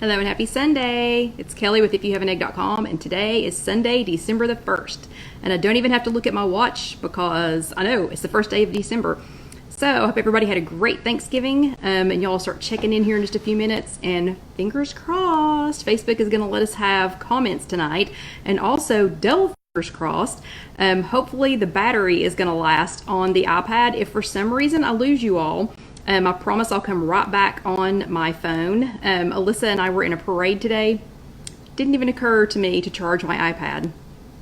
Hello and happy Sunday. It's Kelly with IfYouHaveAnEgg.com, and today is Sunday, December the 1st. And I don't even have to look at my watch because I know it's the first day of December. So I hope everybody had a great Thanksgiving, and y'all start checking in here in just a few minutes. And fingers crossed, Facebook is going to let us have comments tonight, and also fingers crossed. Hopefully the battery is going to last on the iPad. If for some reason I lose you all, I promise I'll come right back on my phone. Alyssa and I were in a parade today. Didn't even occur to me to charge my iPad.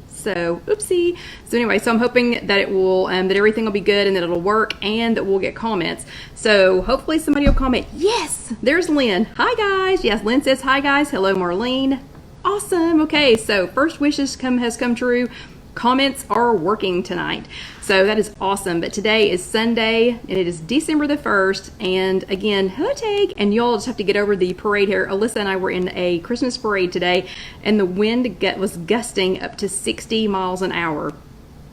So, oopsie. So anyway, so I'm hoping that it will, that everything will be good and that it'll work and that we'll get comments. So hopefully somebody will comment. Yes, there's Lynn. Hi guys. Yes, Lynn says hi guys. Hello Marlene. Awesome. Okay, so first wishes has come true. Comments are working tonight. So that is awesome. But today is Sunday and it is December the 1st. And again, hello Tag. And y'all just have to get over the parade here. Alyssa and I were in a Christmas parade today and the wind was gusting up to 60 miles an hour.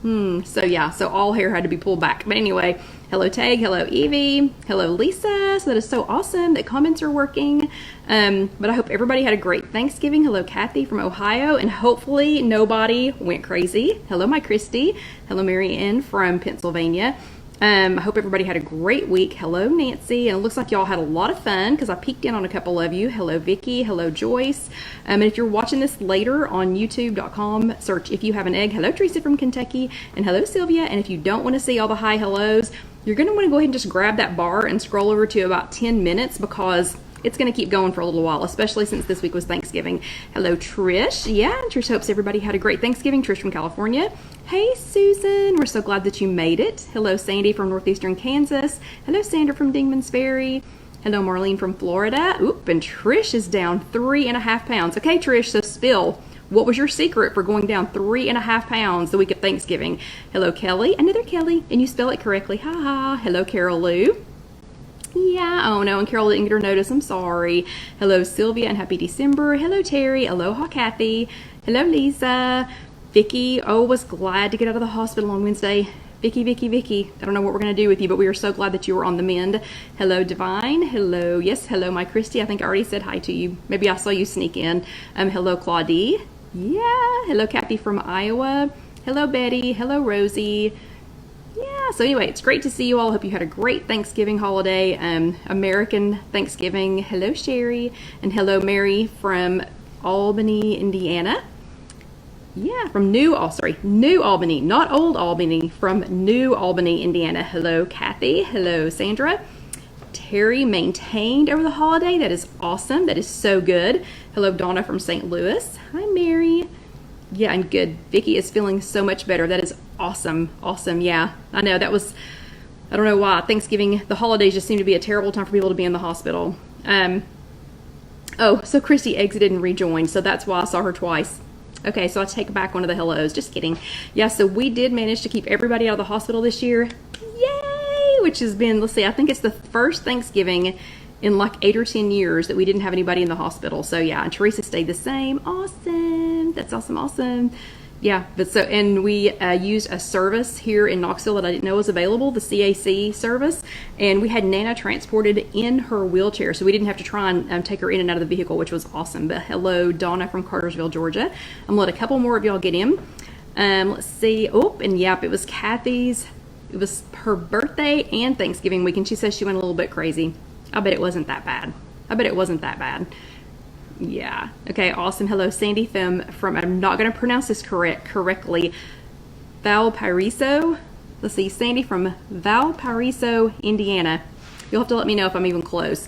So yeah, so all hair had to be pulled back. But anyway, hello Tag, hello Evie, hello Lisa. So that is so awesome that comments are working. But I hope everybody had a great Thanksgiving. Hello Kathy from Ohio, and hopefully nobody went crazy. Hello my Christy. Hello Mary Ann from Pennsylvania. I hope everybody had a great week. Hello Nancy, and it looks like y'all had a lot of fun because I peeked in on a couple of you. Hello Vicky, hello Joyce. And if you're watching this later on youtube.com, search If You Have an Egg. Hello Teresa from Kentucky, and hello Sylvia. And if you don't want to see all the hi hellos, you're going to want to go ahead and just grab that bar and scroll over to about 10 minutes because it's going to keep going for a little while, especially since this week was Thanksgiving. Hello, Trish. Yeah, Trish hopes everybody had a great Thanksgiving. Trish from California. Hey, Susan. We're so glad that you made it. Hello, Sandy from northeastern Kansas. Hello, Sandra from Dingman's Ferry. Hello, Marlene from Florida. Oop, and Trish is down 3.5 pounds. Okay, Trish, so spill. What was your secret for going down 3.5 pounds the week of Thanksgiving? Hello, Kelly. Another Kelly, and you spell it correctly. Ha ha. Hello, Carol Lou. Yeah, oh no, and Carol didn't get her notice. I'm sorry. Hello, Sylvia, and happy December. Hello, Terry. Aloha, Kathy. Hello, Lisa. Vicky, was glad to get out of the hospital on Wednesday. Vicky. I don't know what we're going to do with you, but we are so glad that you were on the mend. Hello, Divine. Hello, yes, hello, my Christy. I think I already said hi to you. Maybe I saw you sneak in. Hello, Claudie. Yeah, hello, Kathy from Iowa. Hello, Betty. Hello, Rosie. Yeah, so anyway, it's great to see you all. Hope you had a great Thanksgiving holiday, American Thanksgiving. Hello, Sherry, and hello, Mary from Albany, Indiana. Yeah, from New Albany, not Old Albany, from New Albany, Indiana. Hello, Kathy. Hello, Sandra. Terry maintained over the holiday. That is awesome. That is so good. Hello, Donna from St. Louis. Hi, Mary. Yeah, I'm good. Vicky is feeling so much better. That is awesome. Awesome. Yeah, I know that was, I don't know why. Thanksgiving, the holidays just seem to be a terrible time for people to be in the hospital. So Christy exited and rejoined, so that's why I saw her twice. Okay, so I take back one of the hellos. Just kidding. Yeah, so we did manage to keep everybody out of the hospital this year. Yay! Which has been, let's see, I think it's the first Thanksgiving in like 8 or 10 years that we didn't have anybody in the hospital. So yeah, and Teresa stayed the same. Awesome. That's awesome. Yeah, but so, and we used a service here in Knoxville that I didn't know was available, the CAC service, and we had Nana transported in her wheelchair, so we didn't have to try and take her in and out of the vehicle, which was awesome. But hello, Donna from Cartersville, Georgia. I'm gonna let a couple more of y'all get in. Let's see. Oh, and yep, it was Kathy's. It was her birthday and Thanksgiving week, and she says she went a little bit crazy. I bet it wasn't that bad. Yeah. Okay, awesome. Hello, Sandy from I'm not going to pronounce this correctly, Valparaiso. Let's see, Sandy from Valparaiso, Indiana. You'll have to let me know if I'm even close.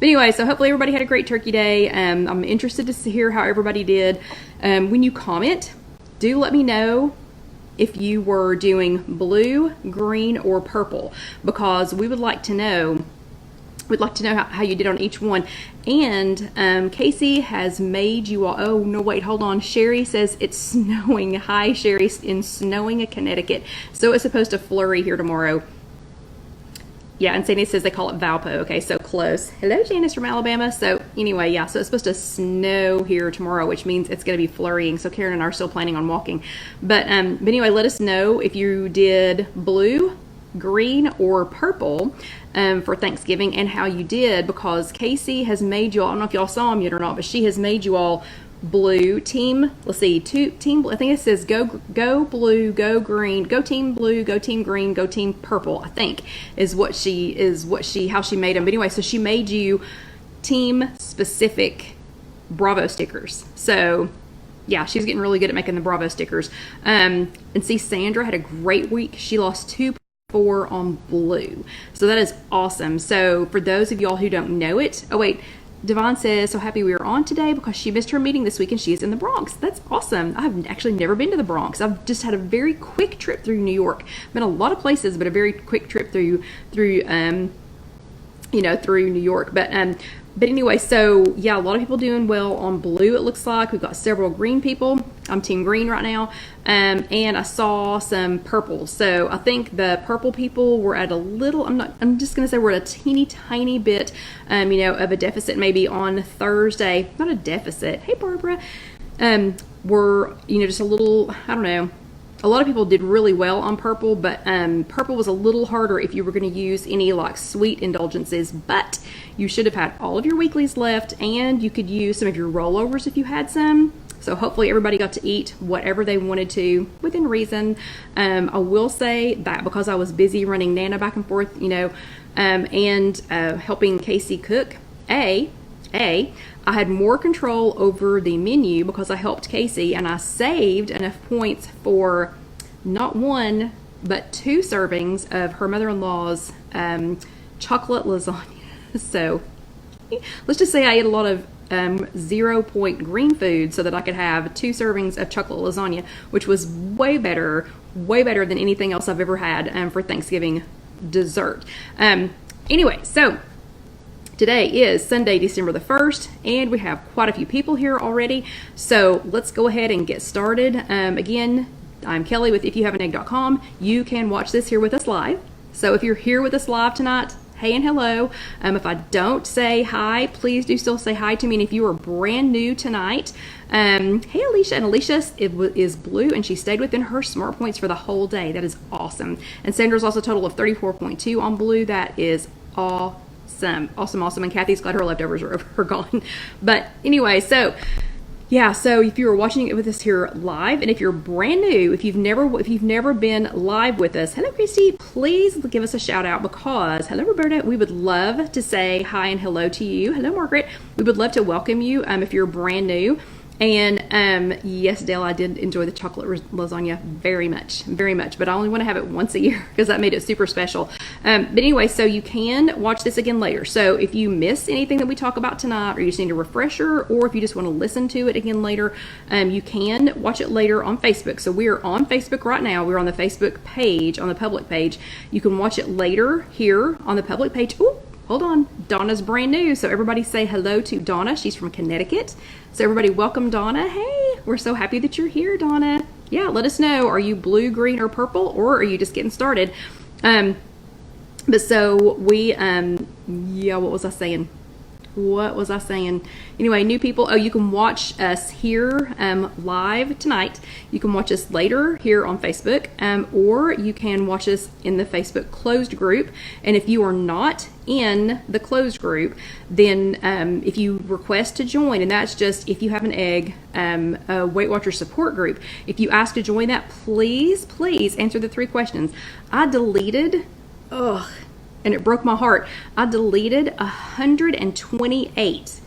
But anyway, so hopefully everybody had a great turkey day. I'm interested to hear how everybody did. When you comment, do let me know if you were doing blue, green, or purple, because we would like to know. We'd like to know how you did on each one. And Casey has made you all, oh no, wait, hold on. Sherry says it's snowing. Hi, Sherry, in snowing Connecticut. So it's supposed to flurry here tomorrow. Yeah, and Sandy says they call it Valpo. Okay, so close. Hello, Janice from Alabama. So anyway, yeah, so it's supposed to snow here tomorrow, which means it's going to be flurrying. So Karen and I are still planning on walking. But anyway, let us know if you did blue, green or purple for Thanksgiving and how you did, because Casey has made you all, I don't know if y'all saw them yet or not, but she has made you all blue team. Let's see, team. I think it says go blue, go green, go team blue, go team green, go team purple. I think is how she made them. But anyway, so she made you team specific Bravo stickers. So yeah, she's getting really good at making the Bravo stickers. And see, Sandra had a great week. She lost 2.4 on blue. So that is awesome. So for those of y'all who don't know it, oh wait, Devon says, so happy we are on today because she missed her meeting this week and she is in the Bronx. That's awesome. I've actually never been to the Bronx. I've just had a very quick trip through New York. Been a lot of places, but a very quick trip through New York. But anyway, so yeah, a lot of people doing well on blue, it looks like. We've got several green people. I'm team green right now. And I saw some purple. So I think the purple people were at a little, I'm just going to say we're at a teeny tiny bit, of a deficit maybe on Thursday. Not a deficit. Hey, Barbara. We're, just a little, I don't know. A lot of people did really well on purple, but purple was a little harder if you were going to use any like sweet indulgences, but you should have had all of your weeklies left and you could use some of your rollovers if you had some. So hopefully everybody got to eat whatever they wanted to within reason. I will say that because I was busy running Nana back and forth, and helping Casey cook, I had more control over the menu because I helped Casey and I saved enough points for not one, but 2 servings of her mother-in-law's chocolate lasagna. So let's just say I ate a lot of 0-point green food so that I could have 2 servings of chocolate lasagna, which was way better than anything else I've ever had for Thanksgiving dessert. Anyway, so today is Sunday, December the 1st, and we have quite a few people here already. So let's go ahead and get started. Again, I'm Kelly with IfYouHaveAnEgg.com. You can watch this here with us live. So if you're here with us live tonight, hey and hello. If I don't say hi, please do still say hi to me. And if you are brand new tonight, hey Alicia. And Alicia is blue and she stayed within her smart points for the whole day. That is awesome. And Sandra's also a total of 34.2 on blue. That is awesome. And Kathy's glad her leftovers are gone. But anyway, so yeah, so if you are watching it with us here live, and if you're brand new, if you've never been live with us, hello Christy, please give us a shout out because, hello Roberta, we would love to say hi and hello to you. Hello Margaret, we would love to welcome you if you're brand new. And yes, Dale, I did enjoy the chocolate lasagna very much, but I only want to have it once a year because that made it super special. But anyway, so you can watch this again later. So if you miss anything that we talk about tonight, or you just need a refresher, or if you just want to listen to it again later, you can watch it later on Facebook. So we are on Facebook right now. We're on the Facebook page, on the public page. You can watch it later here on the public page. Ooh, hold on, Donna's brand new. So everybody say hello to Donna. She's from Connecticut. So everybody welcome Donna. Hey, we're so happy that you're here, Donna. Yeah, let us know. Are you blue, green, or purple, or are you just getting started? But so we, yeah, what was I saying? Anyway, new people, you can watch us here live tonight. You can watch us later here on Facebook, or you can watch us in the Facebook closed group. And if you are not in the closed group, then if you request to join, and that's just If You Have an Egg, a Weight Watchers support group, if you ask to join that, please answer the 3 questions. I deleted, and it broke my heart. I deleted 128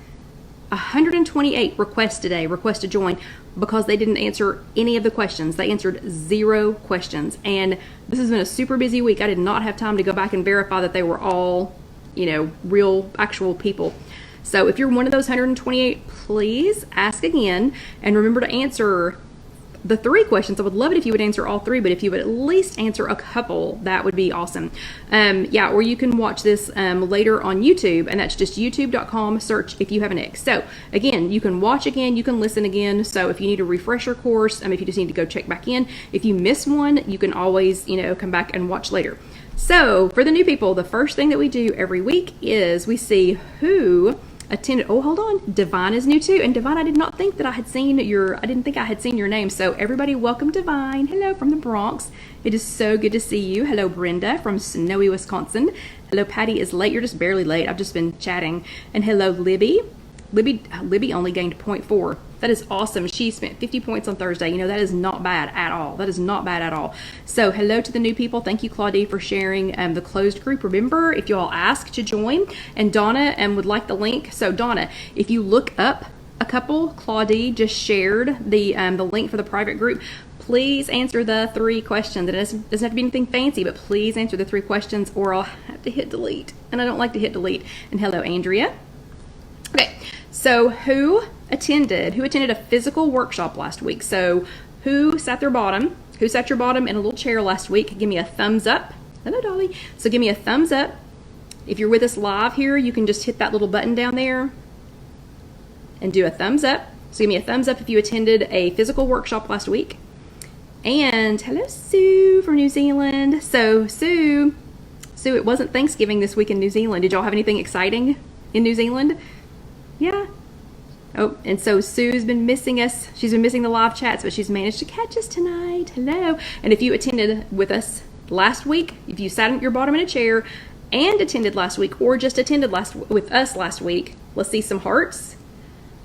requests today, requests to join, because they didn't answer any of the questions. They answered 0 questions. And this has been a super busy week. I did not have time to go back and verify that they were all, real, actual people. So if you're one of those 128, please ask again. And remember to answer the 3 questions. I would love it if you would answer all 3, but if you would at least answer a couple, that would be awesome. Yeah, or you can watch this later on YouTube, and that's just youtube.com, search If You Have an Egg. So again, you can watch again, you can listen again. So if you need a refresher course, if you just need to go check back in, if you miss one, you can always, come back and watch later. So for the new people, the first thing that we do every week is we see who attended. Oh, hold on. Divine is new too. And Divine, I did not think that I had seen I didn't think I had seen your name. So everybody welcome Divine. Hello from the Bronx. It is so good to see you. Hello, Brenda from snowy Wisconsin. Hello, Patty is late. You're just barely late. I've just been chatting. And hello, Libby. Libby only gained 0.4. That is awesome. She spent 50 points on Thursday. You know, that is not bad at all. That is not bad at all. So hello to the new people. Thank you, Claudie, for sharing the closed group. Remember, if you all ask to join, and Donna would like the link. So Donna, if you look up a couple, Claudie just shared the link for the private group. Please answer the 3 questions. It doesn't have to be anything fancy, but please answer the 3 questions or I'll have to hit delete. And I don't like to hit delete. And hello, Andrea. Okay, so who attended a physical workshop last week? So who sat your bottom in a little chair last week? Give me a thumbs up. Hello, Dolly. So give me a thumbs up. If you're with us live here, you can just hit that little button down there and do a thumbs up. So give me a thumbs up if you attended a physical workshop last week. And hello, Sue from New Zealand. So Sue, it wasn't Thanksgiving this week in New Zealand. Did y'all have anything exciting in New Zealand? Yeah. Oh, and so Sue's been missing us. She's been missing the live chats, but she's managed to catch us tonight. Hello. And if you attended with us last week, if you sat at your bottom in a chair and attended last week, or just attended with us last week, let's see some hearts.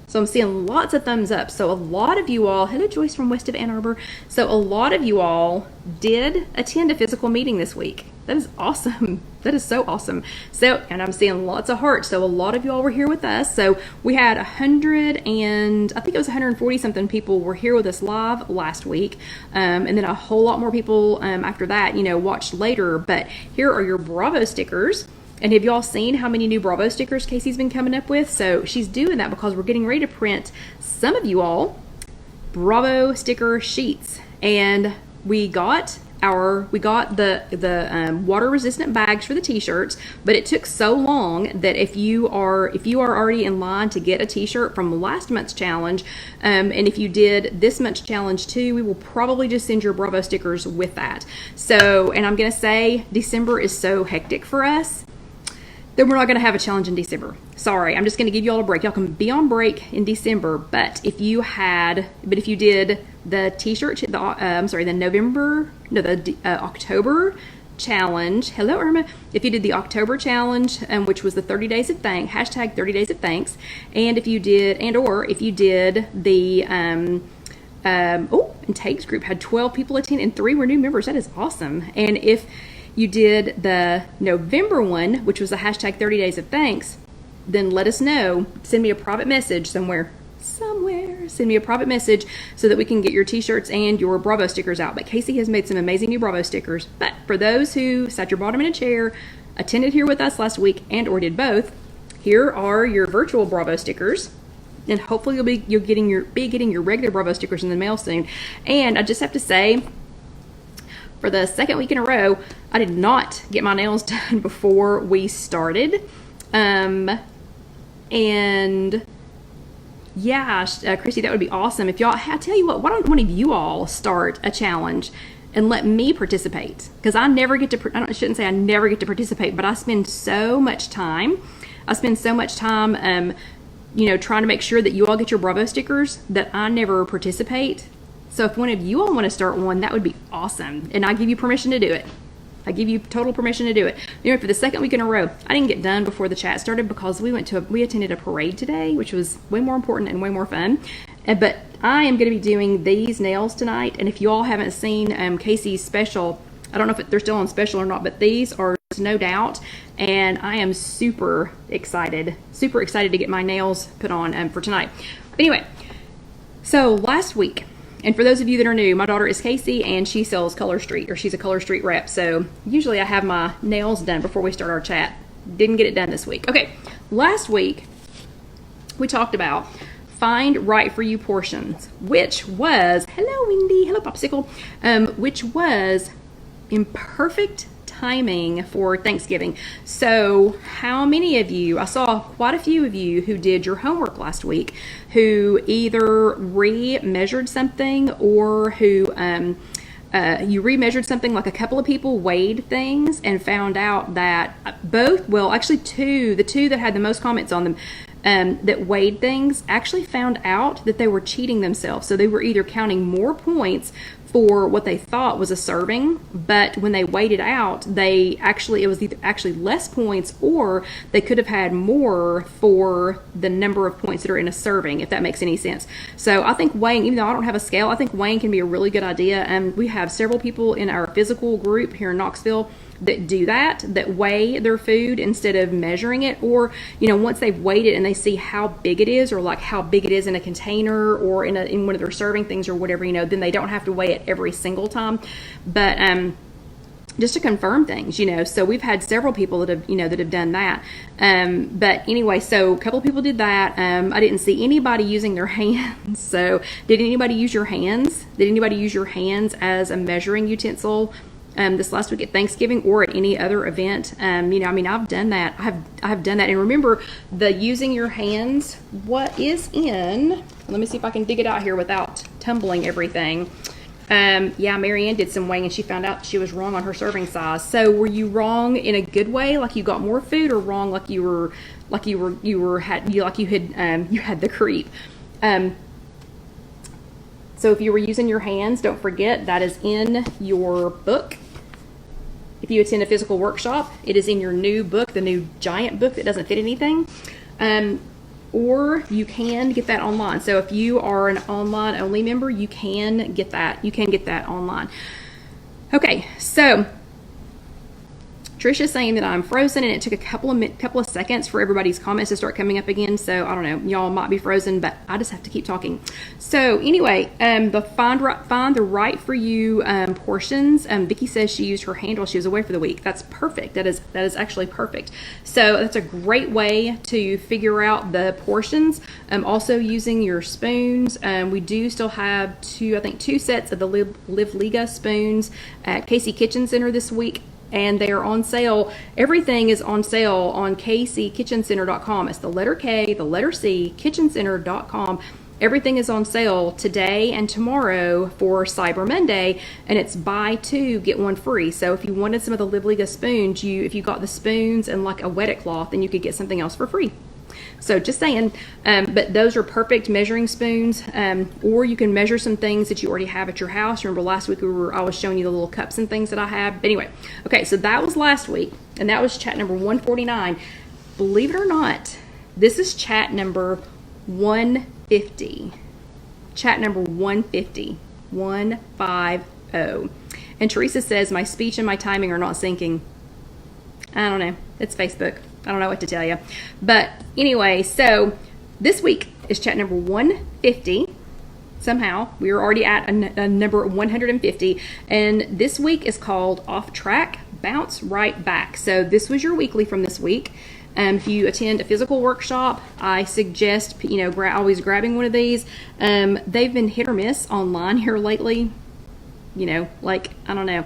So I'm seeing lots of thumbs up. So a lot of you all, hello Joyce from west of Ann Arbor. So a lot of you all did attend a physical meeting this week. That is awesome. That is so awesome. So, and I'm seeing lots of hearts. So a lot of you all were here with us. So we had 140 something people were here with us live last week. And then a whole lot more people after that, watched later. But here are your Bravo stickers. And have y'all seen how many new Bravo stickers Casey's been coming up with? So she's doing that because we're getting ready to print some of you all Bravo sticker sheets. And we got the water resistant bags for the t-shirts, but it took so long that if you are already in line to get a t-shirt from last month's challenge, and if you did this month's challenge too, we will probably just send your Bravo stickers with that. So, and I'm gonna say December is so hectic for us, then we're not going to have a challenge in December. Sorry, I'm just going to give you all a break. Y'all can be on break in December, but if you did the t-shirt, the October challenge. Hello, Irma. If you did the October challenge, which was the 30 days of thanks, hashtag 30 days of thanks, and if you did the and Tags group had 12 people attend and 3 were new members. That is awesome. And if you did the November one, which was the hashtag 30 days of thanks, then let us know. Send me a private message somewhere. Send me a private message so that we can get your t-shirts and your Bravo stickers out. But Casey has made some amazing new Bravo stickers. But for those who sat your bottom in a chair, attended here with us last week, and or did both, here are your virtual Bravo stickers. And hopefully you'll be getting your regular Bravo stickers in the mail soon. And I just have to say, for the second week in a row, I did not get my nails done before we started. And yeah, Christy, that would be awesome. If y'all, I tell you what, why don't one of you all start a challenge and let me participate? Because I never get to, shouldn't say I never get to participate, but I spend so much time, trying to make sure that you all get your Bravo stickers that I never participate. So if one of you all want to start one, that would be awesome. And I give you permission to do it. I give you total permission to do it. For the second week in a row, I didn't get done before the chat started because we attended a parade today, which was way more important and way more fun. But I am going to be doing these nails tonight. And if you all haven't seen Casey's special, I don't know if they're still on special or not, but these are No Doubt. And I am super excited to get my nails put on for tonight. But anyway, so last week, and for those of you that are new, my daughter is Casey, and she sells Color Street, or she's a Color Street rep. So usually I have my nails done before we start our chat. Didn't get it done this week. Okay, last week we talked about find right for you portions, which was, hello Wendy, hello Popsicle, which was imperfect timing for Thanksgiving. So how many of you, I saw quite a few of you who did your homework last week, who either re-measured something or who you remeasured something, like a couple of people weighed things and found out that the two that had the most comments on them, that weighed things, actually found out that they were cheating themselves. So they were either counting more points for what they thought was a serving, but when they weighed it out, it was either actually less points, or they could have had more for the number of points that are in a serving, if that makes any sense. So I think weighing, even though I don't have a scale, I think weighing can be a really good idea. And we have several people in our physical group here in Knoxville that do that weigh their food instead of measuring it, or once they've weighed it and they see how big it is, or like how big it is in a container or in one of their serving things or whatever, then they don't have to weigh it every single time, but just to confirm things, so we've had several people that have done that. But anyway, so a couple of people did that. I didn't see anybody using their hands. So did anybody use your hands? Did anybody use your hands as a measuring utensil this last week at Thanksgiving or at any other event? I've done that. I've done that. And remember, the using your hands, what is in, let me see if I can dig it out here without tumbling everything. Marianne did some weighing and she found out she was wrong on her serving size. So were you wrong in a good way, like you got more food, or wrong like you had the creep? So if you were using your hands, don't forget that is in your book. If you attend a physical workshop, it is in your new book, the new giant book that doesn't fit anything. Or you can get that online. So if you are an online only member, you can get that. You can get that online. Okay, so Trisha's saying that I'm frozen, and it took a couple of seconds for everybody's comments to start coming up again. So I don't know, y'all might be frozen, but I just have to keep talking. So anyway, the find the right for you portions. Vicki says she used her hand while she was away for the week. That's perfect. That is actually perfect. So that's a great way to figure out the portions. Also using your spoons. We do still have two sets of the Live Liga spoons at Casey Kitchen Center this week. And they are on sale. Everything is on sale on kckitchencenter.com. It's the letter K, the letter C, kitchencenter.com. Everything is on sale today and tomorrow for Cyber Monday, and it's buy two, get one free. So if you wanted some of the Live Liga spoons, if you got the spoons and like a wet cloth, then you could get something else for free. So just saying, but those are perfect measuring spoons, or you can measure some things that you already have at your house. Remember last week I was showing you the little cups and things that I have. But anyway, okay, so that was last week, and that was chat number 149. Believe it or not, this is chat number 150. Chat number 150. 150. And Teresa says, my speech and my timing are not syncing. I don't know. It's Facebook. I don't know what to tell you. But anyway, so this week is chat number 150. Somehow we are already at a number 150. And this week is called Off Track, Bounce Right Back. So this was your weekly from this week. If you attend a physical workshop, I suggest, always grabbing one of these. They've been hit or miss online here lately. I don't know.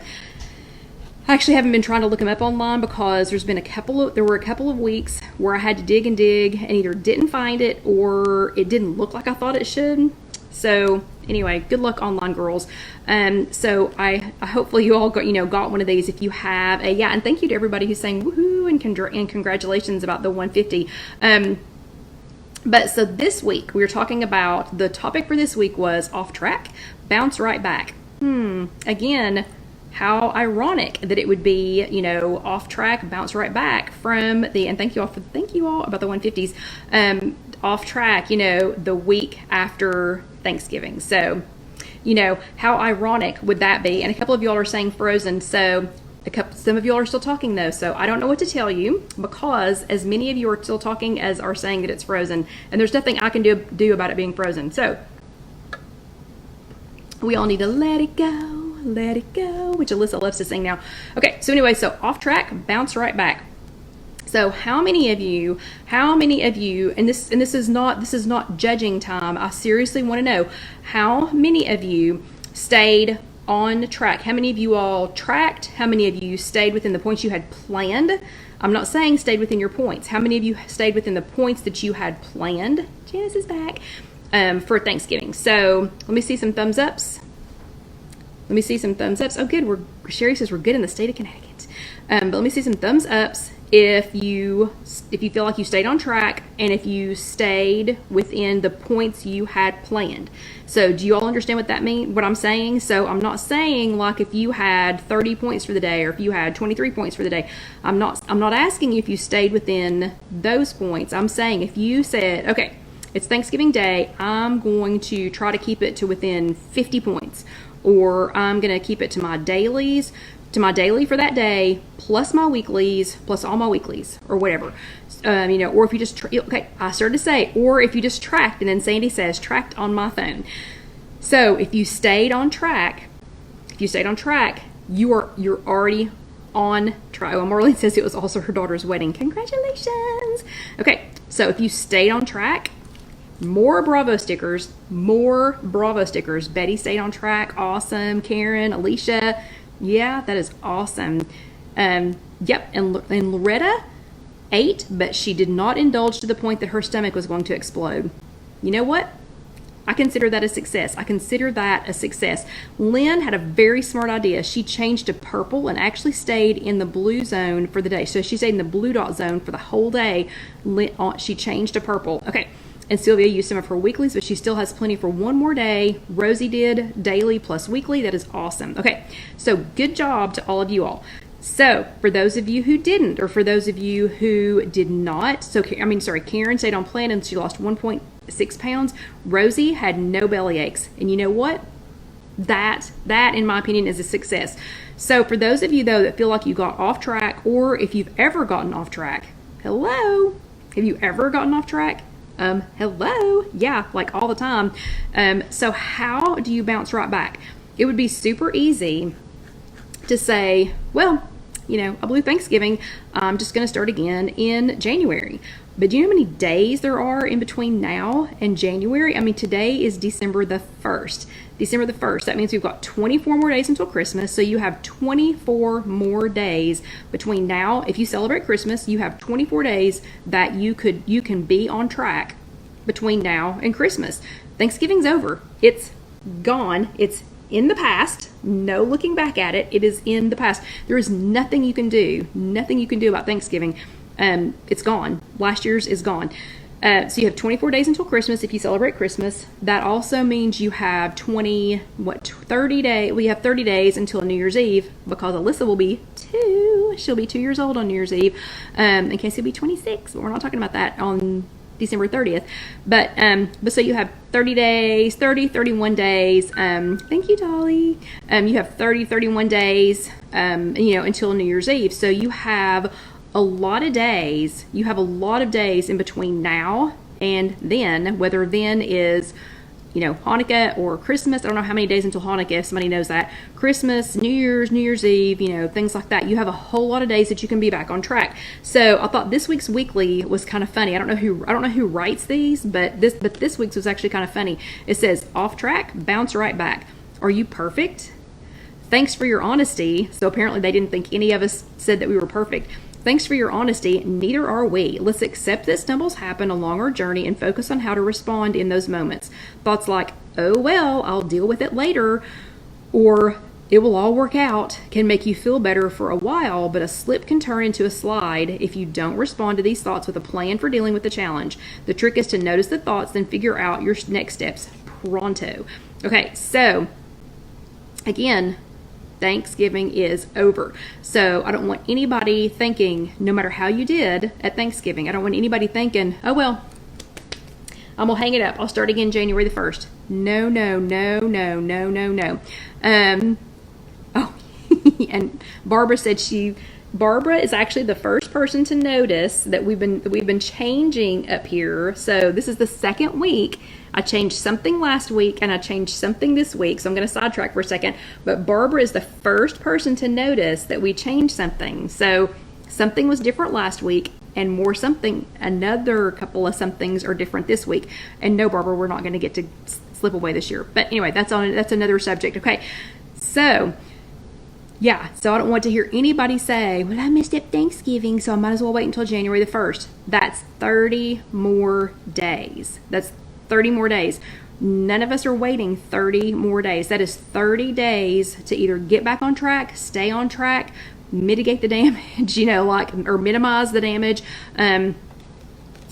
I actually haven't been trying to look them up online because there were a couple of weeks where I had to dig and either didn't find it or it didn't look like I thought it should. So anyway, good luck online, girls. So I hopefully you all got one of these. If you have and thank you to everybody who's saying woohoo and congratulations about the 150. But so this week we were talking about, the topic for this week was off track, bounce right back. Again, how ironic that it would be, off track, bounce right back from and thank you all about the 150s, off track, the week after Thanksgiving. So, how ironic would that be? And a couple of y'all are saying frozen. So some of y'all are still talking though. So I don't know what to tell you, because as many of you are still talking as are saying that it's frozen, and there's nothing I can do about it being frozen. So we all need to let it go, which Alyssa loves to sing now. Okay, so anyway, so off track, bounce right back. So how many of you, and this is not judging time. I seriously want to know how many of you stayed on track. How many of you all tracked? How many of you stayed within the points you had planned? I'm not saying stayed within your points. How many of you stayed within the points that you had planned? Janice is back. For Thanksgiving. So let me see some thumbs ups. Let me see some thumbs ups. Oh, good. Sherry says we're good in the state of Connecticut. But let me see some thumbs ups if you feel like you stayed on track and if you stayed within the points you had planned. So do you all understand what that means? What I'm saying? So I'm not saying like if you had 30 points for the day or if you had 23 points for the day. I'm not asking you if you stayed within those points. I'm saying if you said, okay, it's Thanksgiving Day, I'm going to try to keep it to within 50 points, or I'm going to keep it to my dailies, to my daily for that day, plus my weeklies, plus all my weeklies, or whatever. Or if you just, okay, I started to say, or if you just tracked, and then Sandy says, tracked on my phone. So if you stayed on track, you're already on track. Well, Marlene says it was also her daughter's wedding. Congratulations. Okay, so if you stayed on track, more Bravo stickers. Betty stayed on track. Awesome. Karen, Alicia. Yeah, that is awesome. Yep. And Loretta ate, but she did not indulge to the point that her stomach was going to explode. You know what? I consider that a success. Lynn had a very smart idea. She changed to purple and actually stayed in the blue zone for the day. So she stayed in the blue dot zone for the whole day. She changed to purple. Okay. And Sylvia used some of her weeklies, but she still has plenty for one more day. Rosie did daily plus weekly. That is awesome. Okay, so good job to all of you all. So for those of you who didn't, or for those of you who did not, Karen stayed on plan and she lost 1.6 pounds. Rosie had no belly aches. And you know what? That, in my opinion, is a success. So for those of you, though, that feel like you got off track, or if you've ever gotten off track, hello? Have you ever gotten off track? Hello? Yeah, like all the time. So how do you bounce right back? It would be super easy to say, well, I blew Thanksgiving. I'm just going to start again in January. But do you know how many days there are in between now and January? Today is December the 1st. That means we've got 24 more days until Christmas. So you have 24 more days between now. If you celebrate Christmas, you have 24 days that you can be on track between now and Christmas. Thanksgiving's over. It's gone. It's in the past. No looking back at it. It is in the past. There is nothing you can do. Nothing you can do about Thanksgiving. It's gone. Last year's is gone. So you have 24 days until Christmas if you celebrate Christmas. That also means you have 30 days. We have 30 days until New Year's Eve, because Alyssa will be 2. She'll be 2 years old on New Year's Eve. And Casey will be 26, but we're not talking about that on December 30th. But so you have 31 days. Thank you, Dolly. You have 31 days, until New Year's Eve. So you have a lot of days. You have a lot of days in between now and then, whether then is, Hanukkah or Christmas. I don't know how many days until Hanukkah, if somebody knows that. Christmas, New Year's Eve, things like that. You have a whole lot of days that you can be back on track. So I thought this week's weekly was kind of funny. I don't know who writes these, but this week's was actually kind of funny. It says, off track, bounce right back. Are you perfect? Thanks for your honesty. So apparently they didn't think any of us said that we were perfect. Thanks for your honesty. Neither are we. Let's accept that stumbles happen along our journey and focus on how to respond in those moments. Thoughts like, oh, well, I'll deal with it later, or it will all work out, can make you feel better for a while, but a slip can turn into a slide if you don't respond to these thoughts with a plan for dealing with the challenge. The trick is to notice the thoughts, then figure out your next steps pronto. Okay, so again, Thanksgiving is over. So I don't want anybody thinking, no matter how you did at Thanksgiving, I don't want anybody thinking, oh, well, I'm going to hang it up. I'll start again January the 1st. No. And Barbara said Barbara is actually the first person to notice that we've been changing up here. So this is the second week. I changed something last week and I changed something this week. So I'm going to sidetrack for a second. But Barbara is the first person to notice that we changed something. So something was different last week, and another couple of somethings are different this week. And no, Barbara, we're not going to get to slip away this year. But anyway, that's another subject. Okay. So yeah, so I don't want to hear anybody say, well, I missed up Thanksgiving, so I might as well wait until January the 1st. That's 30 more days. None of us are waiting 30 more days. That is 30 days to either get back on track, stay on track, mitigate the damage, or minimize the damage.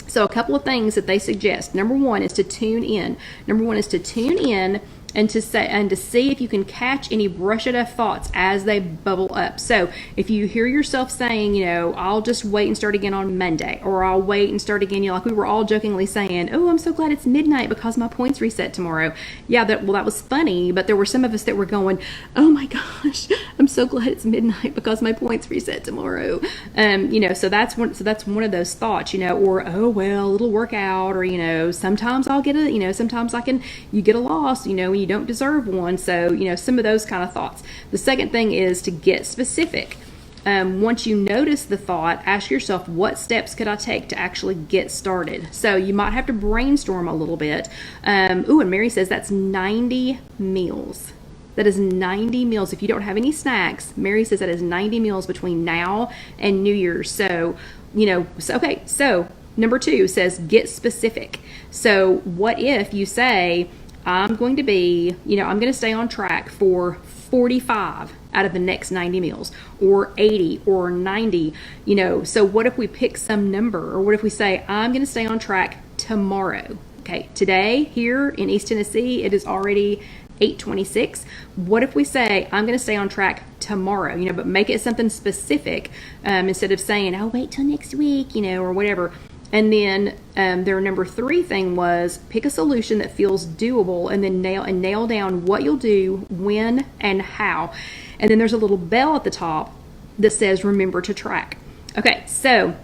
So a couple of things that they suggest. Number one is to tune in. And to see if you can catch any brush it off thoughts as they bubble up. So if you hear yourself saying, I'll just wait and start again on Monday, or I'll wait and start again, like we were all jokingly saying, oh, I'm so glad it's midnight because my points reset tomorrow. Yeah, that was funny, but there were some of us that were going, oh my gosh, I'm so glad it's midnight because my points reset tomorrow. So that's one of those thoughts, or oh well, a little workout, or sometimes I'll get sometimes you get a loss, when you don't deserve one. So, some of those kind of thoughts. The second thing is to get specific. Once you notice the thought, ask yourself, what steps could I take to actually get started? So you might have to brainstorm a little bit. And Mary says that's 90 meals. That is 90 meals. If you don't have any snacks, Mary says that is 90 meals between now and New Year's. So, so number 2 says get specific. So what if you say, I'm going to stay on track for 45 out of the next 90 meals, or 80 or 90, so what if we pick some number, or what if we say, I'm going to stay on track tomorrow? Okay, today here in East Tennessee, it is already 8:26. What if we say, I'm going to stay on track tomorrow, but make it something specific, instead of saying, I'll wait till next week, or whatever. And then their number 3 thing was pick a solution that feels doable, and then nail down what you'll do, when, and how. And then there's a little bell at the top that says remember to track. Okay, so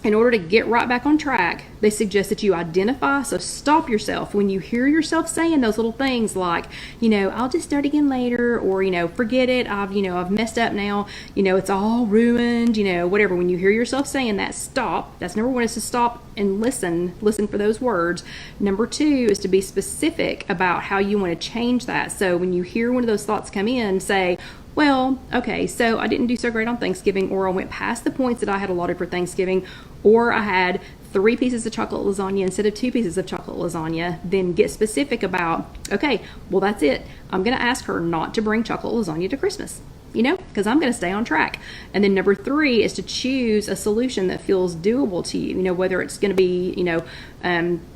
in order to get right back on track, they suggest that you identify. So stop yourself when you hear yourself saying those little things like, I'll just start again later, or, forget it. I've messed up now. It's all ruined, whatever. When you hear yourself saying that, stop. That's number 1, is to stop and listen for those words. Number 2 is to be specific about how you want to change that. So when you hear one of those thoughts come in, say, well, okay, so I didn't do so great on Thanksgiving, or I went past the points that I had allotted for Thanksgiving, or I had 3 pieces of chocolate lasagna instead of 2 pieces of chocolate lasagna. Then get specific about, okay, well, that's it. I'm going to ask her not to bring chocolate lasagna to Christmas, because I'm going to stay on track. And then number 3 is to choose a solution that feels doable to you, whether it's going to be,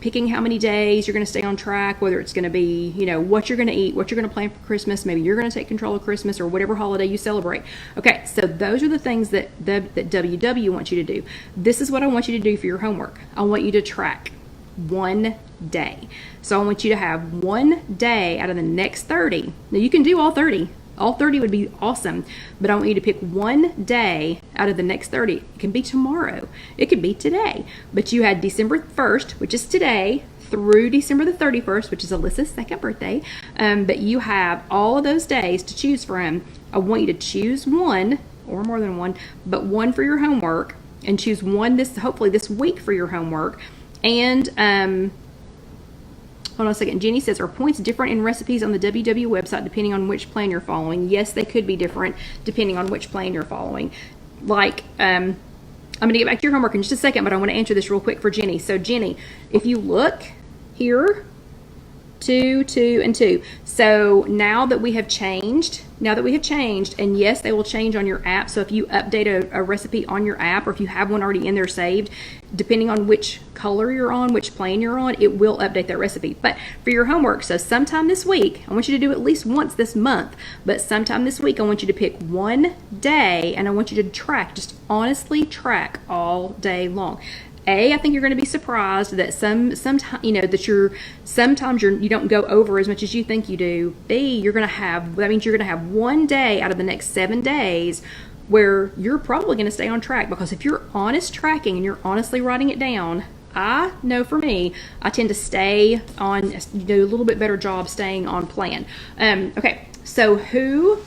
picking how many days you're going to stay on track, whether it's going to be, what you're going to eat, what you're going to plan for Christmas. Maybe you're going to take control of Christmas or whatever holiday you celebrate. Okay, so those are the things that WW wants you to do. This is what I want you to do for your homework. I want you to track 1 day. So I want you to have 1 day out of the next 30. Now you can do all 30. All 30 would be awesome, but I want you to pick 1 day out of the next 30. It can be tomorrow. It could be today. But you had December 1st, which is today, through December the 31st, which is Alyssa's second birthday. But you have all of those days to choose from. I want you to choose one, or more than one, but one for your homework, and choose one hopefully this week for your homework. And hold on a second. Jenny says, are points different in recipes on the WW website depending on which plan you're following? Yes, they could be different depending on which plan you're following. Like, I'm going to get back to your homework in just a second, but I want to answer this real quick for Jenny. So Jenny, if you look here, 2, 2, and 2. So now that we have changed, and yes, they will change on your app. So if you update a recipe on your app, or if you have one already in there saved, depending on which color you're on, which plane you're on, it will update that recipe. But for your homework, so sometime this week, I want you to do at least once this month, but sometime this week, I want you to pick 1 day, and I want you to track, just honestly track all day long. I think you're going to be surprised that sometimes you don't go over as much as you think you do. B, that means you're going to have 1 day out of the next 7 days where you're probably going to stay on track, because if you're honest tracking and you're honestly writing it down, I know for me, I tend to stay on, do a little bit better job staying on plan. Okay, so who's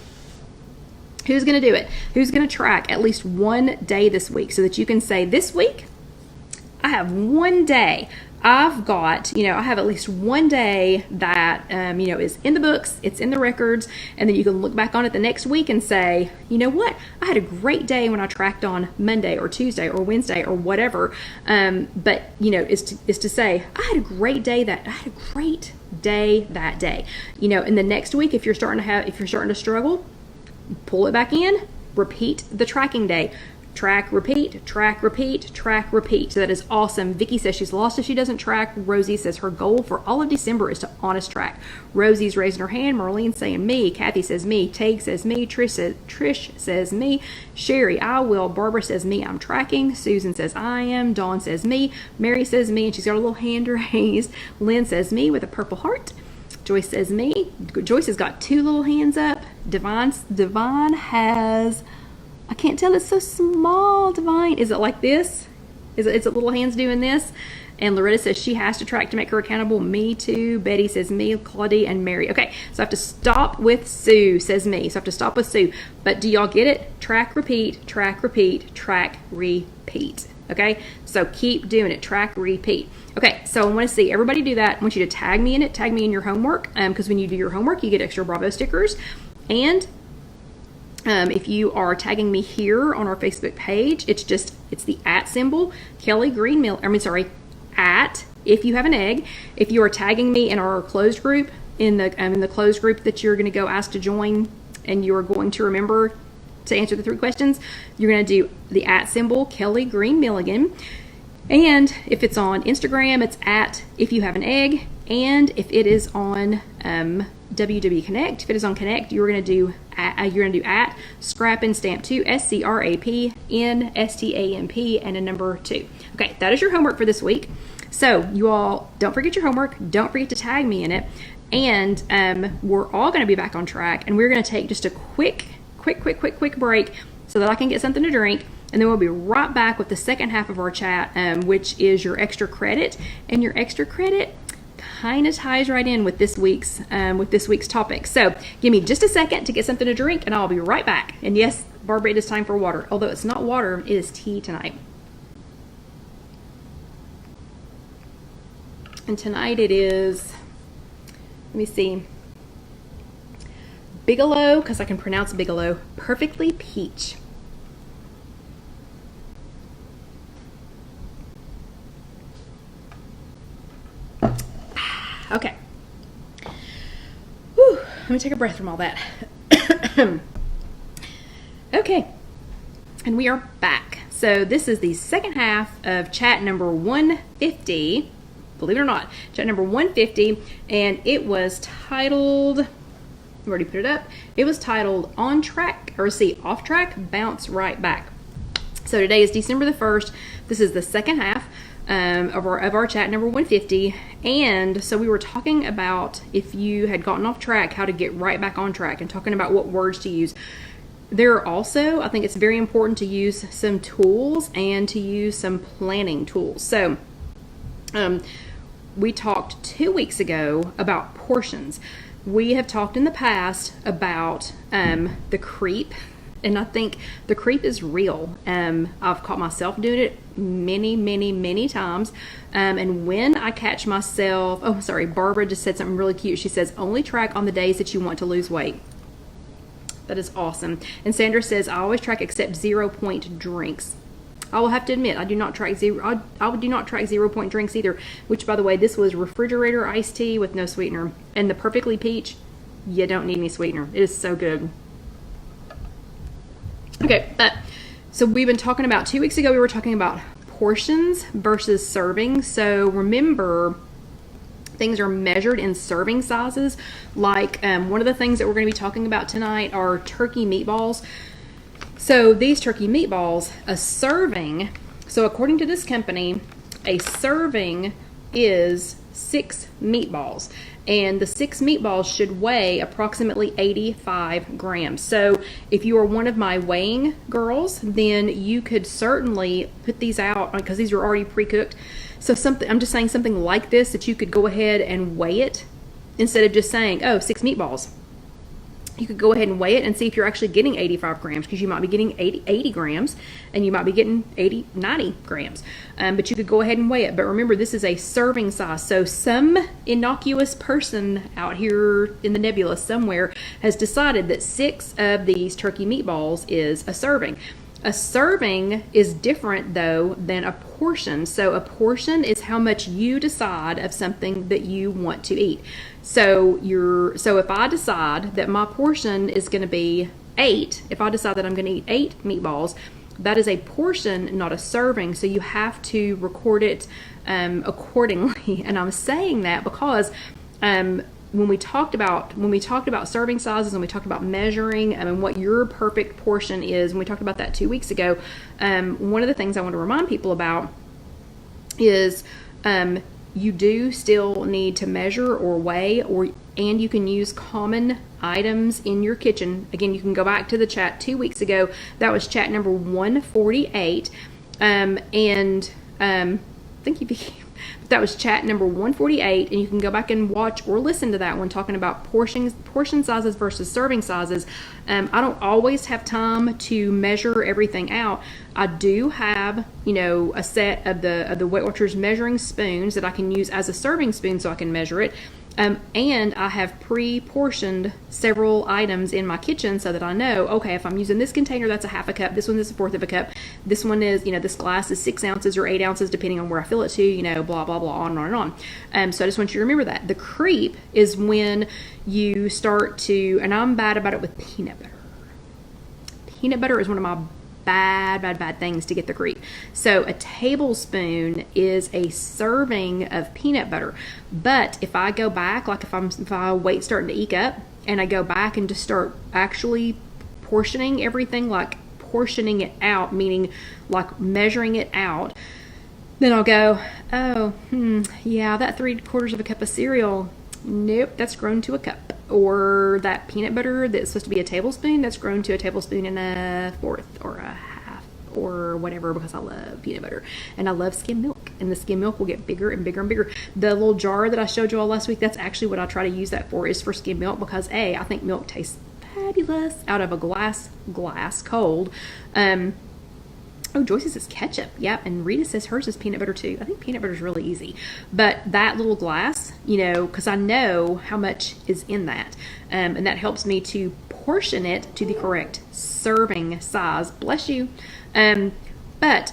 going to do it? Who's going to track at least 1 day this week so that you can say, this week, I have 1 day. I've got, I have at least one day that, is in the books, it's in the records, and then you can look back on it the next week and say, you know what, I had a great day when I tracked on Monday or Tuesday or Wednesday or whatever. But is to say, I had a great day that day. In the next week, if you're starting to struggle, pull it back in, repeat the tracking day. Track, repeat, track, repeat, track, repeat. So that is awesome. Vicky says she's lost if she doesn't track. Rosie says her goal for all of December is to honest track. Rosie's raising her hand. Marlene saying me. Kathy says me. Tage says me. Trish says me. Sherry, I will. Barbara says me. I'm tracking. Susan says I am. Dawn says me. Mary says me, and she's got a little hand raised. Lynn says me with a purple heart. Joyce says me. Joyce has got two little hands up. Divine has... I can't tell, it's so small, Divine. Is it like this? Is it little hands doing this? And Loretta says she has to track to make her accountable. Me too. Betty says me, Claudia, and Mary. Okay, so I have to stop with Sue, says me. So I have to stop with Sue. But do y'all get it? Track, repeat, track, repeat, track, repeat. Okay, so keep doing it. Track, repeat. Okay, so I want to see everybody do that. I want you to tag me in it. Tag me in your homework, because when you do your homework, you get extra Bravo stickers. And if you are tagging me here on our Facebook page, it's the @ symbol, Kelly Greenmill, at IfYouHaveAnEgg. If you are tagging me in our closed group, in the closed group that you're going to go ask to join, and you are going to remember to answer the 3 questions, you're going to do the @ symbol, Kelly Green Milligan. And if it's on Instagram, it's at IfYouHaveAnEgg. And if it is on WW Connect, if it is on Connect, you're going to do at Scrappin Stamp 2, SCRAPN STAMP, and a number 2. Okay, that is your homework for this week. So you all don't forget your homework. Don't forget to tag me in it. And we're all going to be back on track, and we're going to take just a quick break so that I can get something to drink. And then we'll be right back with the second half of our chat, which is your extra credit. And your extra credit kind of ties right in with this week's topic. So give me just a second to get something to drink, and I'll be right back. And yes, Barbara, it is time for water. Although it's not water, it is tea tonight. And tonight it is, let me see, Bigelow, because I can pronounce Bigelow, Perfectly Peach. Okay. Whew, let me take a breath from all that. Okay. And we are back. So this is the second half of chat number 150. Believe it or not, chat number 150. And it was titled, I've already put it up. It was titled Off Track, Bounce Right Back. So today is December the 1st. This is the second half of our chat number 150. And so we were talking about if you had gotten off track, how to get right back on track, and talking about what words to use. There are also, I think it's very important to use some tools and to use some planning tools. So we talked 2 weeks ago about portions. We have talked in the past about the creep, and I think the creep is real. I've caught myself doing it many times. And when I catch myself, oh, sorry, Barbara just said something really cute. She says, only track on the days that you want to lose weight. That is awesome. And Sandra says, I always track except 0 point drinks. I will have to admit, I do not track 0 point drinks either, which, by the way, this was refrigerator iced tea with no sweetener. And the Perfectly Peach, you don't need any sweetener. It is so good. Okay, so we've been talking about, 2 weeks ago, we were talking about portions versus serving. So remember, things are measured in serving sizes. Like one of the things that we're going to be talking about tonight are turkey meatballs. So these turkey meatballs, a serving, so according to this company, a serving is 6 meatballs. And the 6 meatballs should weigh approximately 85 grams. So if you are one of my weighing girls, then you could certainly put these out, because these are already pre-cooked. So I'm just saying something like this, that you could go ahead and weigh it instead of just saying, oh, 6 meatballs. You could go ahead and weigh it and see if you're actually getting 85 grams, because you might be getting 80 grams and you might be getting 90 grams. But you could go ahead and weigh it. But remember, this is a serving size. So some innocuous person out here in the nebula somewhere has decided that 6 of these turkey meatballs is a serving. A serving is different though than a portion. So a portion is how much you decide of something that you want to eat. So if I decide that my portion is going to be 8, if I decide that I'm going to eat 8 meatballs, that is a portion, not a serving. So you have to record it accordingly. And I'm saying that because when we talked about serving sizes and we talked about measuring and what your perfect portion is, and we talked about that 2 weeks ago, one of the things I want to remind people about is you do still need to measure or weigh, and you can use common items in your kitchen. Again, you can go back to the chat 2 weeks ago. That was chat number 148, thank you, Vicki. That was chat number 148, and you can go back and watch or listen to that one talking about portion sizes versus serving sizes. I don't always have time to measure everything out. I do have, a set of the Weight Watchers measuring spoons that I can use as a serving spoon so I can measure it. And I have pre-portioned several items in my kitchen so that I know, okay, if I'm using this container, that's a half a cup. This one is a fourth of a cup. This one is, this glass is 6 ounces or 8 ounces, depending on where I fill it to, blah, blah, blah, on and on and on. So I just want you to remember that. The creep is when you start to, and I'm bad about it with peanut butter. Peanut butter is one of my bad things to get the creep. So a tablespoon is a serving of peanut butter. But if I go back, like if I weight starting to eke up and I go back and just start actually portioning everything, like portioning it out, meaning like measuring it out, then I'll go, yeah, that 3/4 of a cup of cereal, nope, that's grown to a cup. Or that peanut butter that's supposed to be a tablespoon, that's grown to a tablespoon and a fourth or a half or whatever, because I love peanut butter and I love skim milk, and the skim milk will get bigger and bigger and bigger. The little jar that I showed you all last week, that's actually what I try to use that for, is for skim milk, because I think milk tastes fabulous out of a glass cold. Oh, Joyce says ketchup. Yep. And Rita says hers is peanut butter too. I think peanut butter is really easy. But that little glass, because I know how much is in that. And that helps me to portion it to the correct serving size. Bless you. But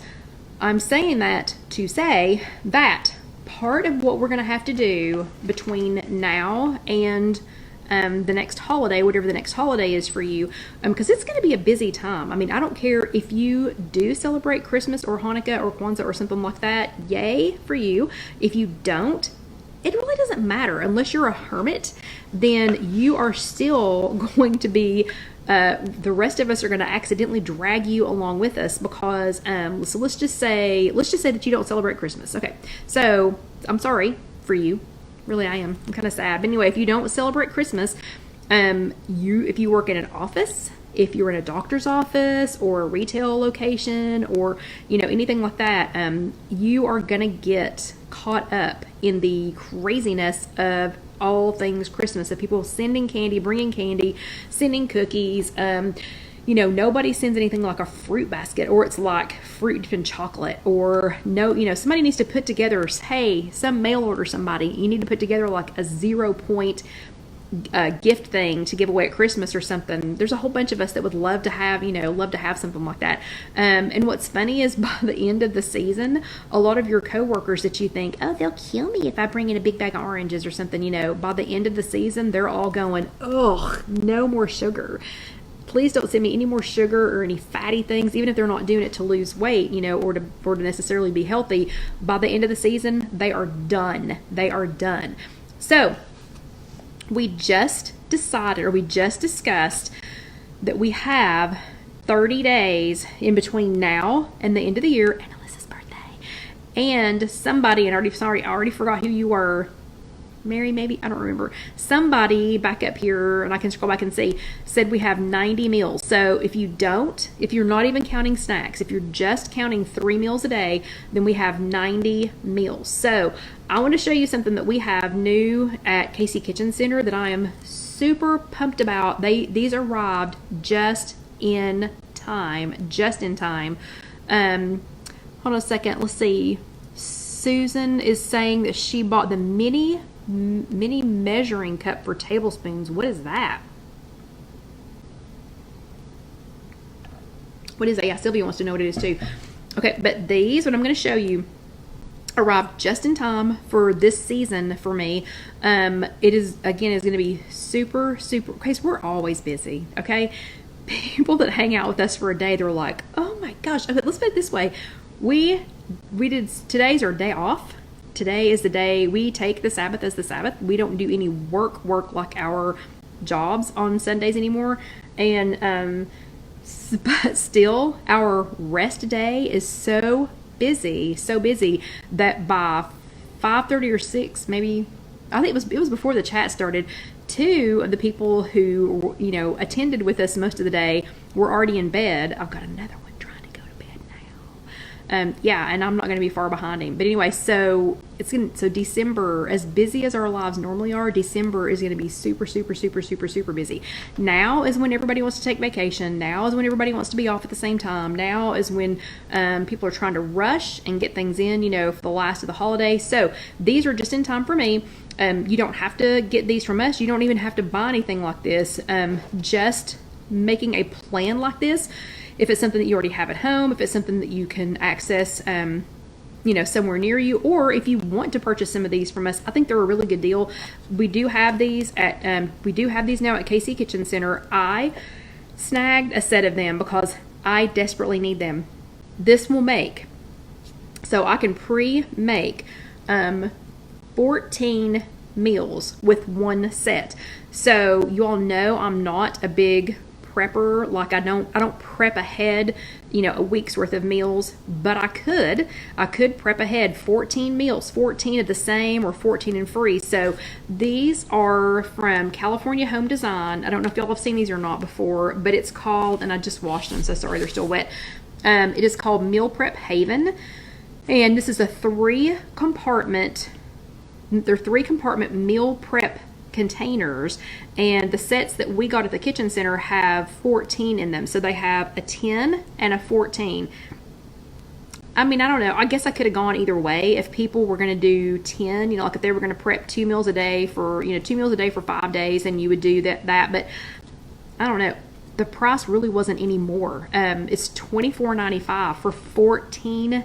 I'm saying that to say that part of what we're going to have to do between now and the next holiday, whatever the next holiday is for you, because it's going to be a busy time. I mean, I don't care if you do celebrate Christmas or Hanukkah or Kwanzaa or something like that. Yay for you. If you don't, it really doesn't matter. Unless you're a hermit, then you are still going to be, the rest of us are going to accidentally drag you along with us, because, so let's just say that you don't celebrate Christmas. Okay. So I'm sorry for you. Really, I am. I'm kind of sad. But anyway, if you don't celebrate Christmas, if you work in an office, if you're in a doctor's office or a retail location or, anything like that, you are going to get caught up in the craziness of all things Christmas, of people sending candy, bringing candy, sending cookies. Nobody sends anything like a fruit basket, or it's like fruit and chocolate, or somebody needs to put together, hey, some mail order somebody, you need to put together like a 0-point gift thing to give away at Christmas or something. There's a whole bunch of us that would love to have something like that. And what's funny is by the end of the season, a lot of your coworkers that you think, oh, they'll kill me if I bring in a big bag of oranges or something, by the end of the season, they're all going, oh, no more sugar. Please don't send me any more sugar or any fatty things, even if they're not doing it to lose weight, or to necessarily be healthy. By the end of the season, they are done. They are done. So we just discussed that we have 30 days in between now and the end of the year and Alyssa's birthday. And somebody, and I already forgot who you were. Mary, maybe, I don't remember. Somebody back up here, and I can scroll back and see, said we have 90 meals. So if you're not even counting snacks, if you're just counting 3 meals a day, then we have 90 meals. So I want to show you something that we have new at Casey Kitchen Center that I am super pumped about. These arrived just in time. Hold on a second. Let's see. Susan is saying that she bought the mini measuring cup for tablespoons. What is that? What is that? Yeah, Sylvia wants to know what it is too. Okay, but these, what I'm going to show you, arrived just in time for this season for me. It is going to be super, because we're always busy, okay? People that hang out with us for a day, they're like, oh my gosh. Okay, let's put it this way. Today's our day off. Today is the day we take the Sabbath as the Sabbath. We don't do any work like our jobs on Sundays anymore. And, but still, our rest day is so busy that by 5:30 or 6, maybe, I think it was before the chat started, 2 of the people who, attended with us most of the day were already in bed. I've got another one trying to go to bed now. Yeah, and I'm not going to be far behind him. But anyway, so December, as busy as our lives normally are, December is going to be super busy. Now is when everybody wants to take vacation. Now is when everybody wants to be off at the same time. Now is when people are trying to rush and get things in, for the last of the holiday. So these are just in time for me. You don't have to get these from us. You don't even have to buy anything like this. Just making a plan like this, if it's something that you already have at home, if it's something that you can access, somewhere near you, or if you want to purchase some of these from us, I think they're a really good deal. We do have these now at KC Kitchen Center. I snagged a set of them because I desperately need them. This will make, so I can pre-make 14 meals with one set. So you all know I'm not a big prepper. Like I don't prep ahead, a week's worth of meals, but I could prep ahead 14 meals, 14 of the same or 14 and free. So these are from California Home Design. I don't know if y'all have seen these or not before, but it's called, and I just washed them, so sorry, they're still wet. It is called Meal Prep Haven, and this is a 3-compartment meal prep containers, and the sets that we got at the kitchen center have 14 in them. So they have a 10 and a 14. I mean, I don't know. I guess I could have gone either way. If people were going to do 10, like if they were going to prep 2 meals a day for, 2 meals a day for 5 days, and you would do that. But I don't know. The price really wasn't any more. It's $24.95 for 14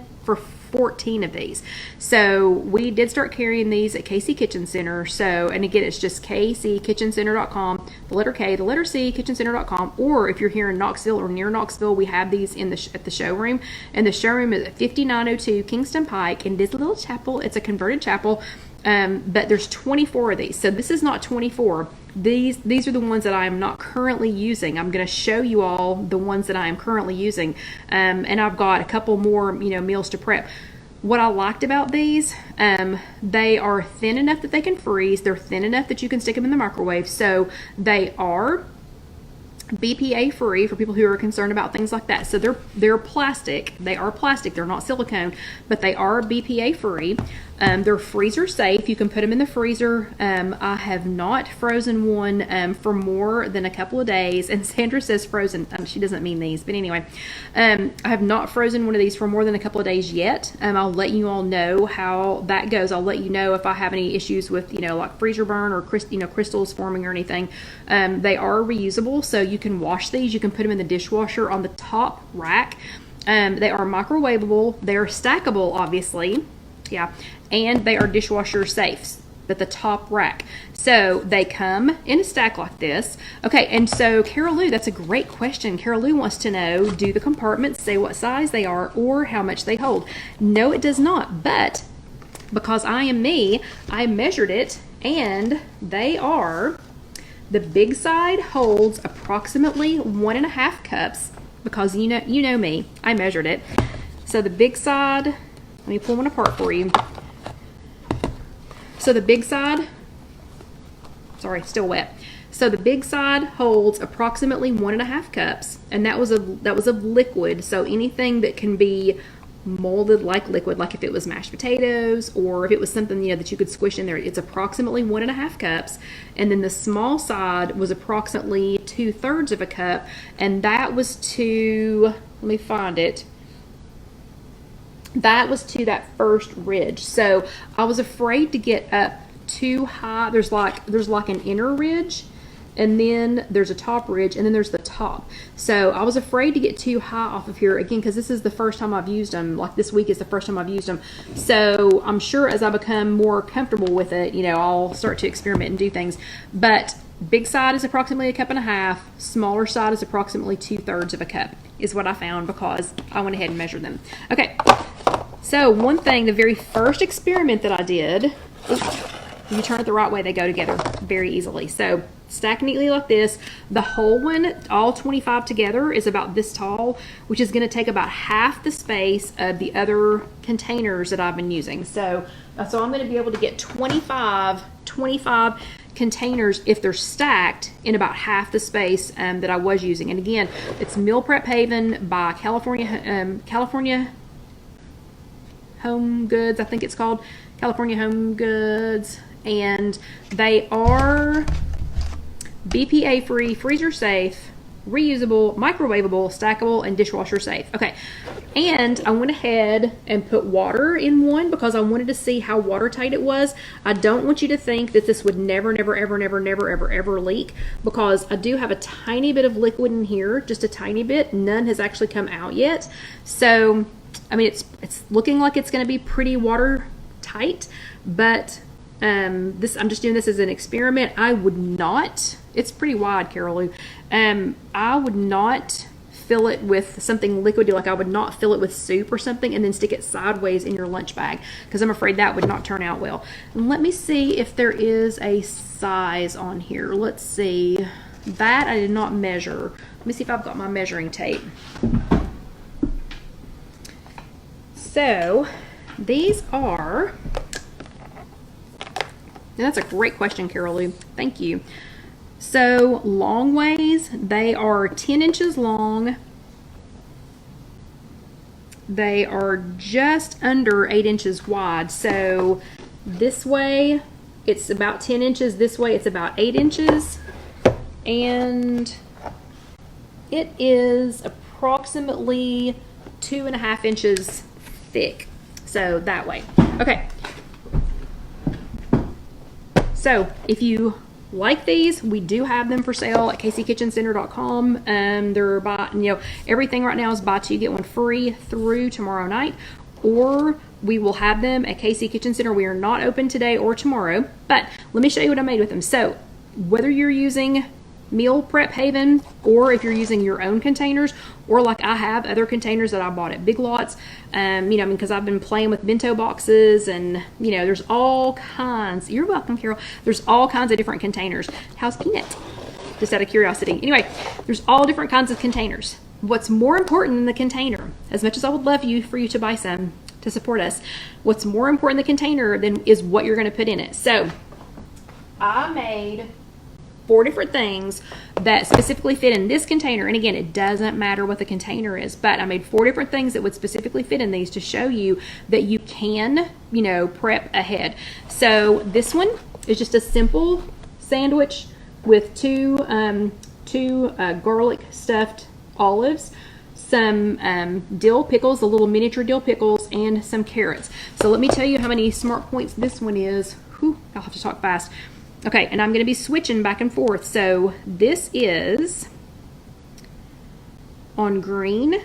of these. So we did start carrying these at KC Kitchen Center. So, and again, it's just kckitchencenter.com, the letter K, the letter C, kitchencenter.com. Or if you're here in Knoxville or near Knoxville, we have these at the showroom. And the showroom is at 5902 Kingston Pike. And it is a little chapel. It's a converted chapel. But there's 24 of these. So this is not 24. These are the ones that I am not currently using. I'm going to show you all the ones that I am currently using. And I've got a couple more, meals to prep. What I liked about these, they are thin enough that they can freeze. They're thin enough that you can stick them in the microwave. So they are BPA free for people who are concerned about things like that. So they're plastic. They are plastic. They're not silicone, but they are BPA free. They're freezer safe. You can put them in the freezer. I have not frozen one for more than a couple of days. And Sandra says frozen. She doesn't mean these, but anyway, I have not frozen one of these for more than a couple of days yet. I'll let you all know how that goes. I'll let you know if I have any issues with, like freezer burn or crystals forming or anything. They are reusable, so you can wash these. You can put them in the dishwasher on the top rack. They are microwavable. They're stackable, obviously. Yeah, and they are dishwasher safe at the top rack. So they come in a stack like this. Okay, and so Carol Lou, that's a great question. Carol Lou wants to know, do the compartments say what size they are or how much they hold? No, it does not, but because I am me, I measured it, and they are, the big side holds approximately 1.5 cups, because you know me, I measured it. So the big side, let me pull one apart for you. So the big side, sorry, still wet. So the big side holds approximately 1.5 cups, and that was of liquid. So anything that can be molded like liquid, like if it was mashed potatoes or if it was something, you know, that you could squish in there. It's approximately 1.5 cups. And then the small side was approximately 2/3 of a cup. And that was to, let me find it. That was to that first ridge. So I was afraid to get up too high. There's like an inner ridge, and then there's a top ridge, and then there's the top. So I was afraid to get too high off of here again, because this is the first time I've used them. Like this week is the first time I've used them. So I'm sure as I become more comfortable with it, you know, I'll start to experiment and do things. But big side is approximately 1.5 cups. Smaller side is approximately 2/3 of a cup is what I found, because I went ahead and measured them. Okay. So one thing, the very first experiment that I did, if you turn it the right way, they go together very easily. So stack neatly like this. The whole one, all 25 together, is about this tall, which is going to take about half the space of the other containers that I've been using. So I'm going to be able to get 25 containers if they're stacked in about half the space that I was using. And again, it's Meal Prep Haven by California Home Goods, I think it's called, California Home Goods, and they are BPA free, freezer safe, reusable, microwavable, stackable, and dishwasher safe. Okay, and I went ahead and put water in one because I wanted to see how watertight it was. I don't want you to think that this would never leak, because I do have a tiny bit of liquid in here, just a tiny bit. None has actually come out yet. So I mean, it's looking like it's going to be pretty watertight, but I'm just doing this as an experiment. I would not, it's pretty wide, Carol Lou. I would not fill it with something liquidy, like I would not fill it with soup or something and then stick it sideways in your lunch bag, because I'm afraid that would not turn out well. And let me see if there is a size on here. Let's see. That I did not measure. Let me see if I've got my measuring tape. So these are, that's a great question, Carol Lou. Thank you. So long ways, they are 10 inches long. They are just under 8 inches wide. So this way it's about 10 inches. This way it's about 8 inches. And it is approximately 2.5 inches thick. So that way. Okay. So if you like these, we do have them for sale at kckitchencenter.com. They're by, you know, everything right now is buy two get one free through tomorrow night, or we will have them at KC Kitchen Center. We are not open today or tomorrow, but let me show you what I made with them. So whether you're using Meal Prep Haven, or if you're using your own containers, or like I have other containers that I bought at Big Lots, you know, because I've been playing with bento boxes, and you know, there's all kinds. You're welcome, Carol. There's all kinds of different containers. How's Peanut? Just out of curiosity. Anyway, there's all different kinds of containers. What's more important than the container, as much as I would love for you to buy some to support us, what's more important than the container than is what you're going to put in it. So I made 4 different things that specifically fit in this container. And again, it doesn't matter what the container is, but I made 4 different things that would specifically fit in these to show you that you can, you know, prep ahead. So this one is just a simple sandwich with two garlic stuffed olives, some dill pickles, the little miniature dill pickles, and some carrots. So let me tell you how many smart points this one is. Whew, I'll have to talk fast. Okay, and I'm going to be switching back and forth. So this is on green.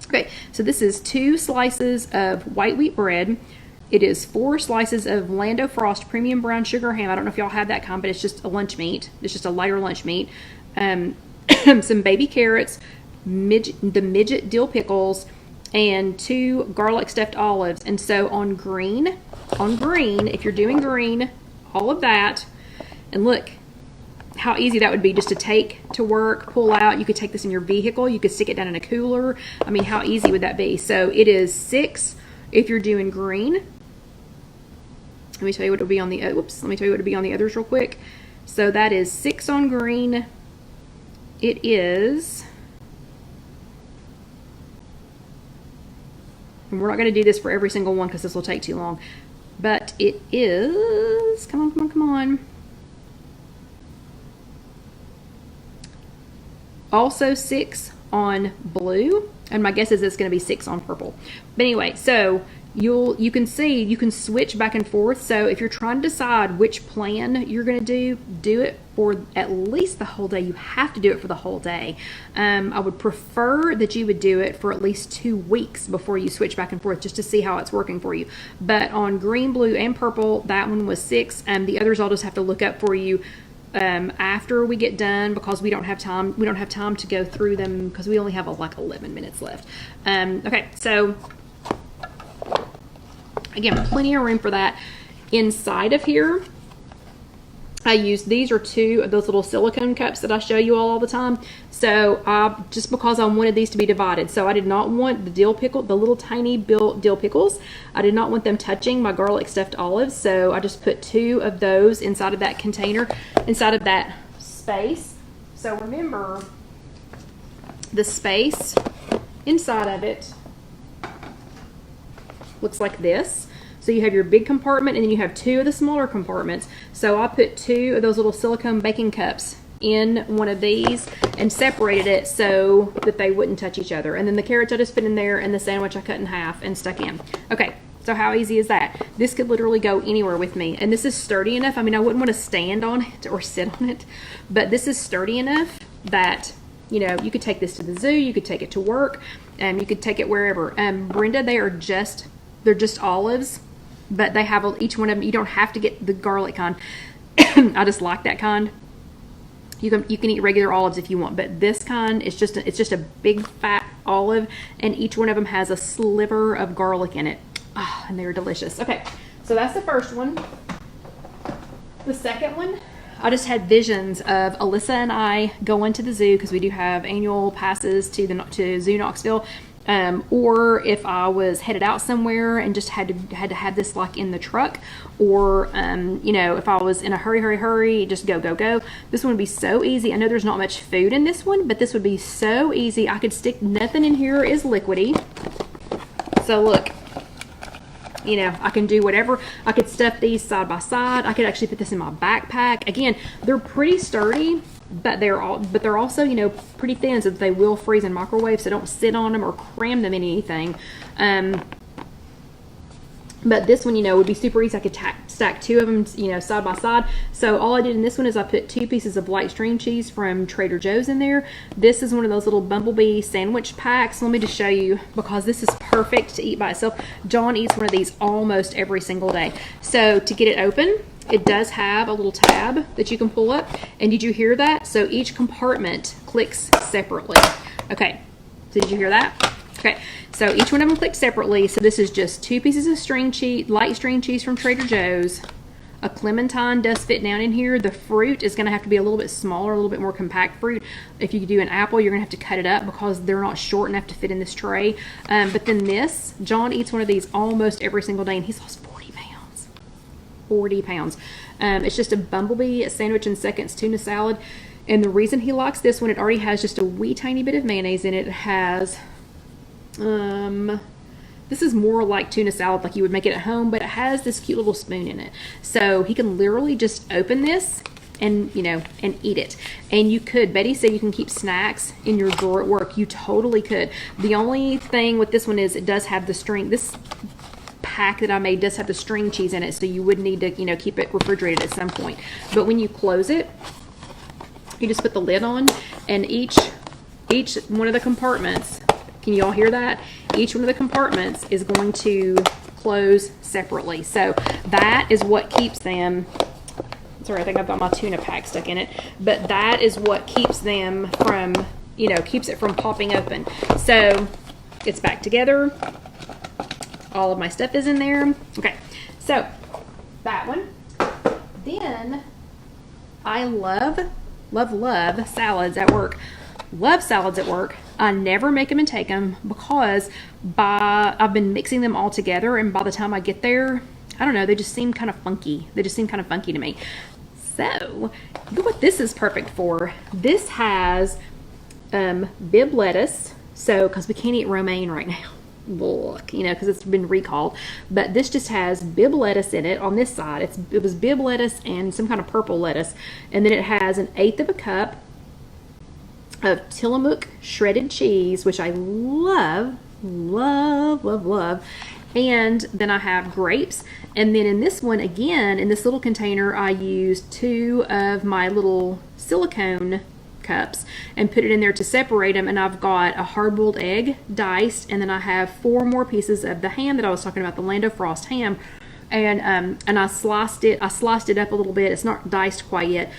Okay, so this is 2 slices of white wheat bread. It is 4 slices of Lando Frost premium brown sugar ham. I don't know if y'all have that kind, but it's just a lunch meat. It's just a lighter lunch meat. Some baby carrots, the midget dill pickles, and 2 garlic stuffed olives. And so on green, if you're doing green, all of that, and look how easy that would be just to take to work, pull out. You could take this in your vehicle, you could stick it down in a cooler. I mean, how easy would that be? So it is 6 if you're doing green. Let me tell you what it would be on the let me tell you what it would be on the others real quick. So that is 6 on green. It is And we're not going to do this for every single one because this will take too long. But it is, come on, come on, come on. Also 6 on blue, and my guess is it's going to be 6 on purple. But anyway, so you can see you can switch back and forth. So if you're trying to decide which plan you're going to do it for at least the whole day. You have to do it for the whole day. I would prefer that you would do it for at least 2 weeks before you switch back and forth, just to see how it's working for you. But on green, blue, and purple, that one was 6. The others I'll just have to look up for you after we get done, because we don't have time to go through them because we only have like 11 minutes left. Okay, so again, plenty of room for that. Inside of here, I used, these are 2 of those little silicone cups that I show you all the time. So just because I wanted these to be divided, so I did not want the dill pickle, the little tiny dill pickles, I did not want them touching my garlic stuffed olives. So I just put 2 of those inside of that container, inside of that space. So remember, the space inside of it looks like this. So you have your big compartment, and then you have 2 of the smaller compartments. So I put 2 of those little silicone baking cups in one of these and separated it so that they wouldn't touch each other. And then the carrots I just put in there, and the sandwich I cut in half and stuck in. Okay, so how easy is that? This could literally go anywhere with me. And this is sturdy enough. I mean, I wouldn't want to stand on it or sit on it, but this is sturdy enough that, you know, you could take this to the zoo, you could take it to work, and you could take it wherever. Brenda, they're just olives. But they have each one of them. You don't have to get the garlic kind. I just like that kind. You can eat regular olives if you want, but this kind is just a big fat olive, and each one of them has a sliver of garlic in it. And they're delicious. Okay, so that's the first one. The second one, I just had visions of Alyssa and I going to the zoo, because we do have annual passes to Zoo Knoxville. Or if I was headed out somewhere and just had to have this like in the truck, or you know, if I was in a hurry, just go. This one would be so easy. I know there's not much food in this one, but this would be so easy. I could stick, nothing in here is liquidy. So look, you know, I can do whatever. I could stuff these side by side. I could actually put this in my backpack. Again, they're pretty sturdy, but they're also, you know, pretty thin, so that they will freeze in microwave, so don't sit on them or cram them in anything. But this one, you know, would be super easy. I could stack 2 of them, you know, side by side. So all I did in this one is I put 2 pieces of light string cheese from Trader Joe's in there. This is one of those little bumblebee sandwich packs. Let me just show you, because this is perfect to eat by itself. John eats one of these almost every single day. So to get it open, it does have a little tab that you can pull up. And did you hear that? So each compartment clicks separately. Okay, so did you hear that? Okay, so each one of them clicks separately. So this is just 2 pieces of string cheese, light string cheese from Trader Joe's. A clementine does fit down in here. The fruit is going to have to be a little bit smaller, a little bit more compact fruit. If you do an apple, you're going to have to cut it up because they're not short enough to fit in this tray. But then this, John eats one of these almost every single day, and he's lost 40 pounds. 40 pounds. It's just a bumblebee sandwich and seconds tuna salad. And the reason he likes this one, it already has just a wee tiny bit of mayonnaise in it. It has, this is more like tuna salad, like you would make it at home, but it has this cute little spoon in it. So he can literally just open this and, you know, and eat it. And you could, Betty said you can keep snacks in your drawer at work. You totally could. The only thing with this one is it does have the string, this pack that I made does have the string cheese in it, so you would need to, you know, keep it refrigerated at some point. But when you close it, you just put the lid on, and each one of the compartments, can you all hear that? Each one of the compartments is going to close separately. So that is what keeps them, sorry, I think I've got my tuna pack stuck in it, but that is what keeps them from, you know, keeps it from popping open. So it's back together. All of my stuff is in there. Okay, so that one. Then I love salads at work. Love salads at work. I never make them and take them because I've been mixing them all together, and by the time I get there, I don't know, they just seem kind of funky. They just seem kind of funky to me. So look what this is perfect for. This has bib lettuce, so because we can't eat romaine right now. look, you know, because it's been recalled. But this just has Bib lettuce in it on this side. It was Bib lettuce and some kind of purple lettuce. And then it has 1/8 of a cup of Tillamook shredded cheese, which I love, love, love, love. And then I have grapes. And then in this one, again, in this little container, I used 2 of my little silicone cups and put it in there to separate them. And I've got a hard-boiled egg diced, and then I have 4 more pieces of the ham that I was talking about, the Lando Frost ham. And I sliced it up a little bit. It's not diced quite yet.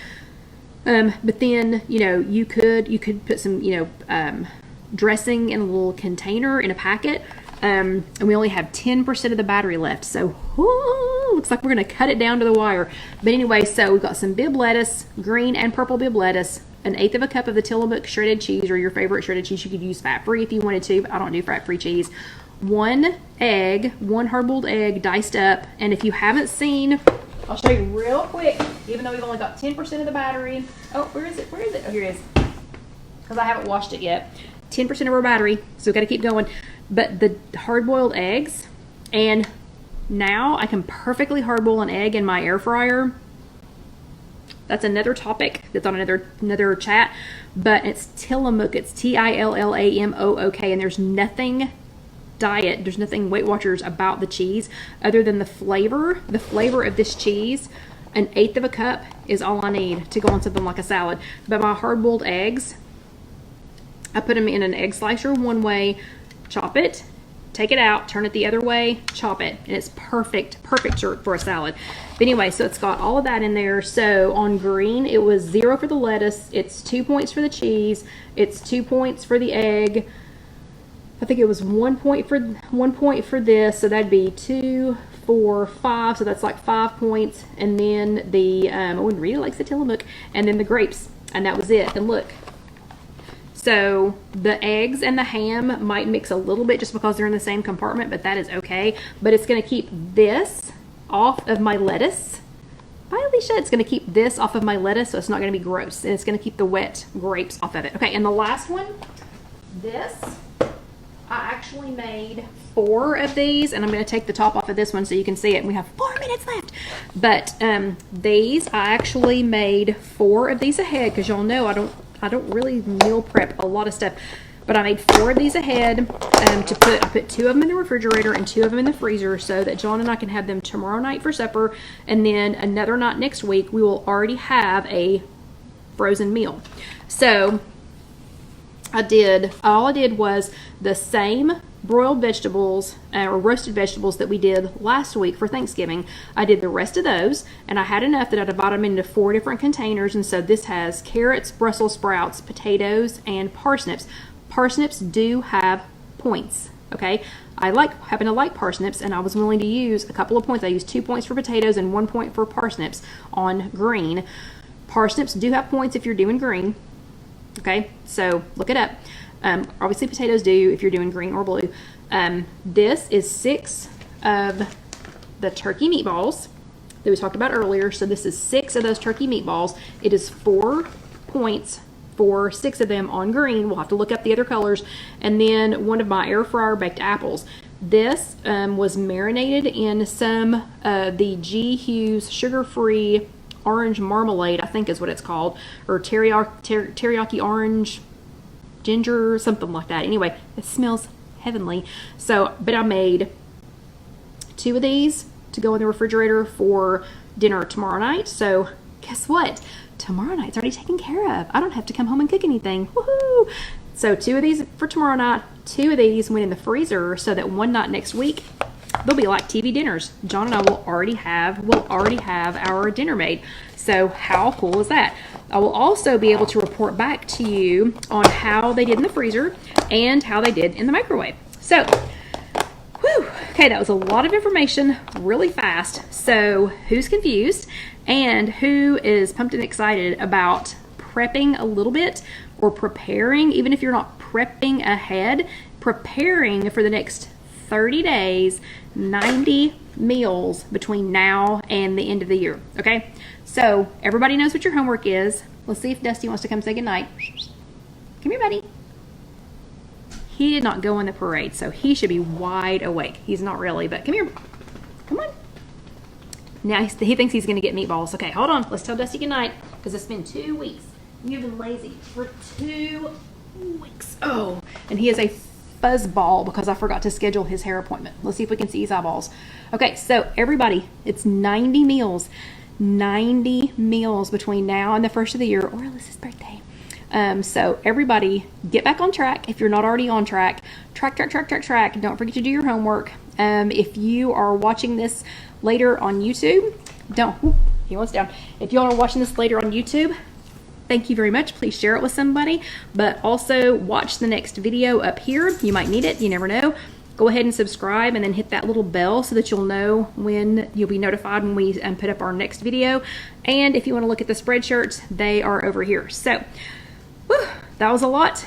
But then, you know, you could put some, you know, dressing in a little container in a packet. And we only have 10% of the battery left. So, looks like we're going to cut it down to the wire. But anyway, so we've got some Bib lettuce, green and purple Bib lettuce, 1/8 of a cup of the Tillamook shredded cheese, or your favorite shredded cheese. You could use fat-free if you wanted to, but I don't do fat-free cheese. 1 egg, 1 hard-boiled egg diced up. And if you haven't seen, I'll show you real quick, even though we've only got 10% of the battery. Oh, where is it? Where is it? Oh, here it is. Because I haven't washed it yet. 10% of our battery, so we've got to keep going. But the hard-boiled eggs, and now I can perfectly hard-boil an egg in my air fryer. That's another topic that's on another chat. But it's Tillamook. It's Tillamook, and there's nothing diet, there's nothing Weight Watchers about the cheese other than the flavor of this cheese. 1/8 of a cup is all I need to go on something like a salad. But my hard-boiled eggs, I put them in an egg slicer one way, chop it, take it out, turn it the other way, chop it, and it's perfect for a salad. But anyway, so it's got all of that in there. So on green, it was 0 for the lettuce, it's 2 points for the cheese, it's 2 points for the egg. I think it was 1 point for this, so that'd be 2, 4, 5, so that's like 5 points. And then the Owen really likes the Tillamook, and then the grapes, and that was it. And look, so the eggs and the ham might mix a little bit just because they're in the same compartment, but that is okay. But it's going to keep this off of my lettuce. Bye, Alicia. It's going to keep this off of my lettuce, so it's not going to be gross, and it's going to keep the wet grapes off of it. Okay, and the last one, this, I actually made 4 of these, and I'm going to take the top off of this one so you can see it. We have 4 minutes left. But these, I actually made 4 of these ahead, because y'all know I don't really meal prep a lot of stuff. But I made 4 of these ahead I put 2 of them in the refrigerator and 2 of them in the freezer so that John and I can have them tomorrow night for supper. And then another night next week, we will already have a frozen meal. So all I did was the same broiled vegetables or roasted vegetables that we did last week for Thanksgiving. I did the rest of those, and I had enough that I divided them into 4 different containers. And so this has carrots, Brussels sprouts, potatoes, and parsnips. Parsnips do have points, okay? I happen to like parsnips, and I was willing to use a couple of points. I used 2 points for potatoes and 1 point for parsnips on green. Parsnips do have points if you're doing green. Okay, so look it up. Obviously potatoes do if you're doing green or blue. This is 6 of the turkey meatballs that we talked about earlier. So this is 6 of those turkey meatballs. It is 4 points for 6 of them on green. We'll have to look up the other colors. And then 1 of my air fryer baked apples. This was marinated in some the G. Hughes sugar-free orange marmalade, I think is what it's called, or teriyaki orange ginger, something like that. Anyway, it smells heavenly. So, but I made 2 of these to go in the refrigerator for dinner tomorrow night. So guess what? Tomorrow night's already taken care of. I don't have to come home and cook anything. Woohoo! So 2 of these for tomorrow night, 2 of these went in the freezer so that one night next week they'll be like TV dinners. John and I will already have our dinner made. So how cool is that? I will also be able to report back to you on how they did in the freezer and how they did in the microwave. So, whew, okay, that was a lot of information really fast. So who's confused and who is pumped and excited about prepping a little bit or preparing, even if you're not prepping ahead, preparing for the next 30 days, 90 meals between now and the end of the year, okay? So everybody knows what your homework is. Let's see if Dusty wants to come say goodnight. Come here, buddy. he did not go in the parade, so he should be wide awake. He's not really, but come here. Come on. Now he thinks he's going to get meatballs. Okay, hold on. Let's tell Dusty goodnight, because it's been 2 weeks. You've been lazy for 2 weeks. Oh, and he is a fuzzball because I forgot to schedule his hair appointment. Let's see if we can see his eyeballs. Okay, so everybody, it's 90 meals. 90 meals between now and the first of the year, or Alyssa's birthday. So everybody get back on track. If you're not already on track, track. Don't forget to do your homework. If you are watching this later on YouTube, he wants down. If y'all are watching this later on YouTube, thank you very much. Please share it with somebody, but also watch the next video up here. You might need it, you never know. Go ahead and subscribe and then hit that little bell so that you'll know when you'll be notified when we put up our next video. And if you want to look at the spreadshirts, they are over here. So, whew, that was a lot.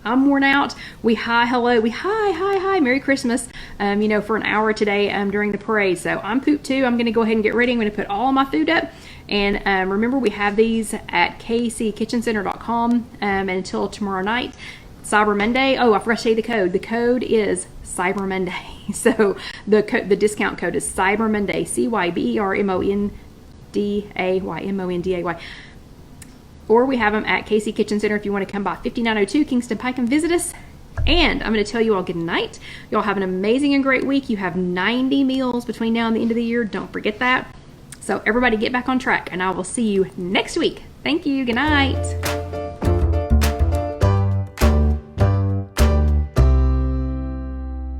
I'm worn out. We hi, Merry Christmas, you know, for an hour today during the parade. So I'm pooped too. I'm going to go ahead and get ready. I'm going to put all my food up. And remember, we have these at kckitchencenter.com until tomorrow night, Cyber Monday. Oh, I forgot to say the code. The code is Cyber Monday. So the discount code is Cyber Monday, CYBERMONDAY. Or we have them at KC Kitchen Center if you want to come by 5902 Kingston Pike and visit us. And I'm going to tell you all good night. Y'all have an amazing and great week. You have 90 meals between now and the end of the year. Don't forget that. So everybody get back on track, and I will see you next week. Thank you. Good night.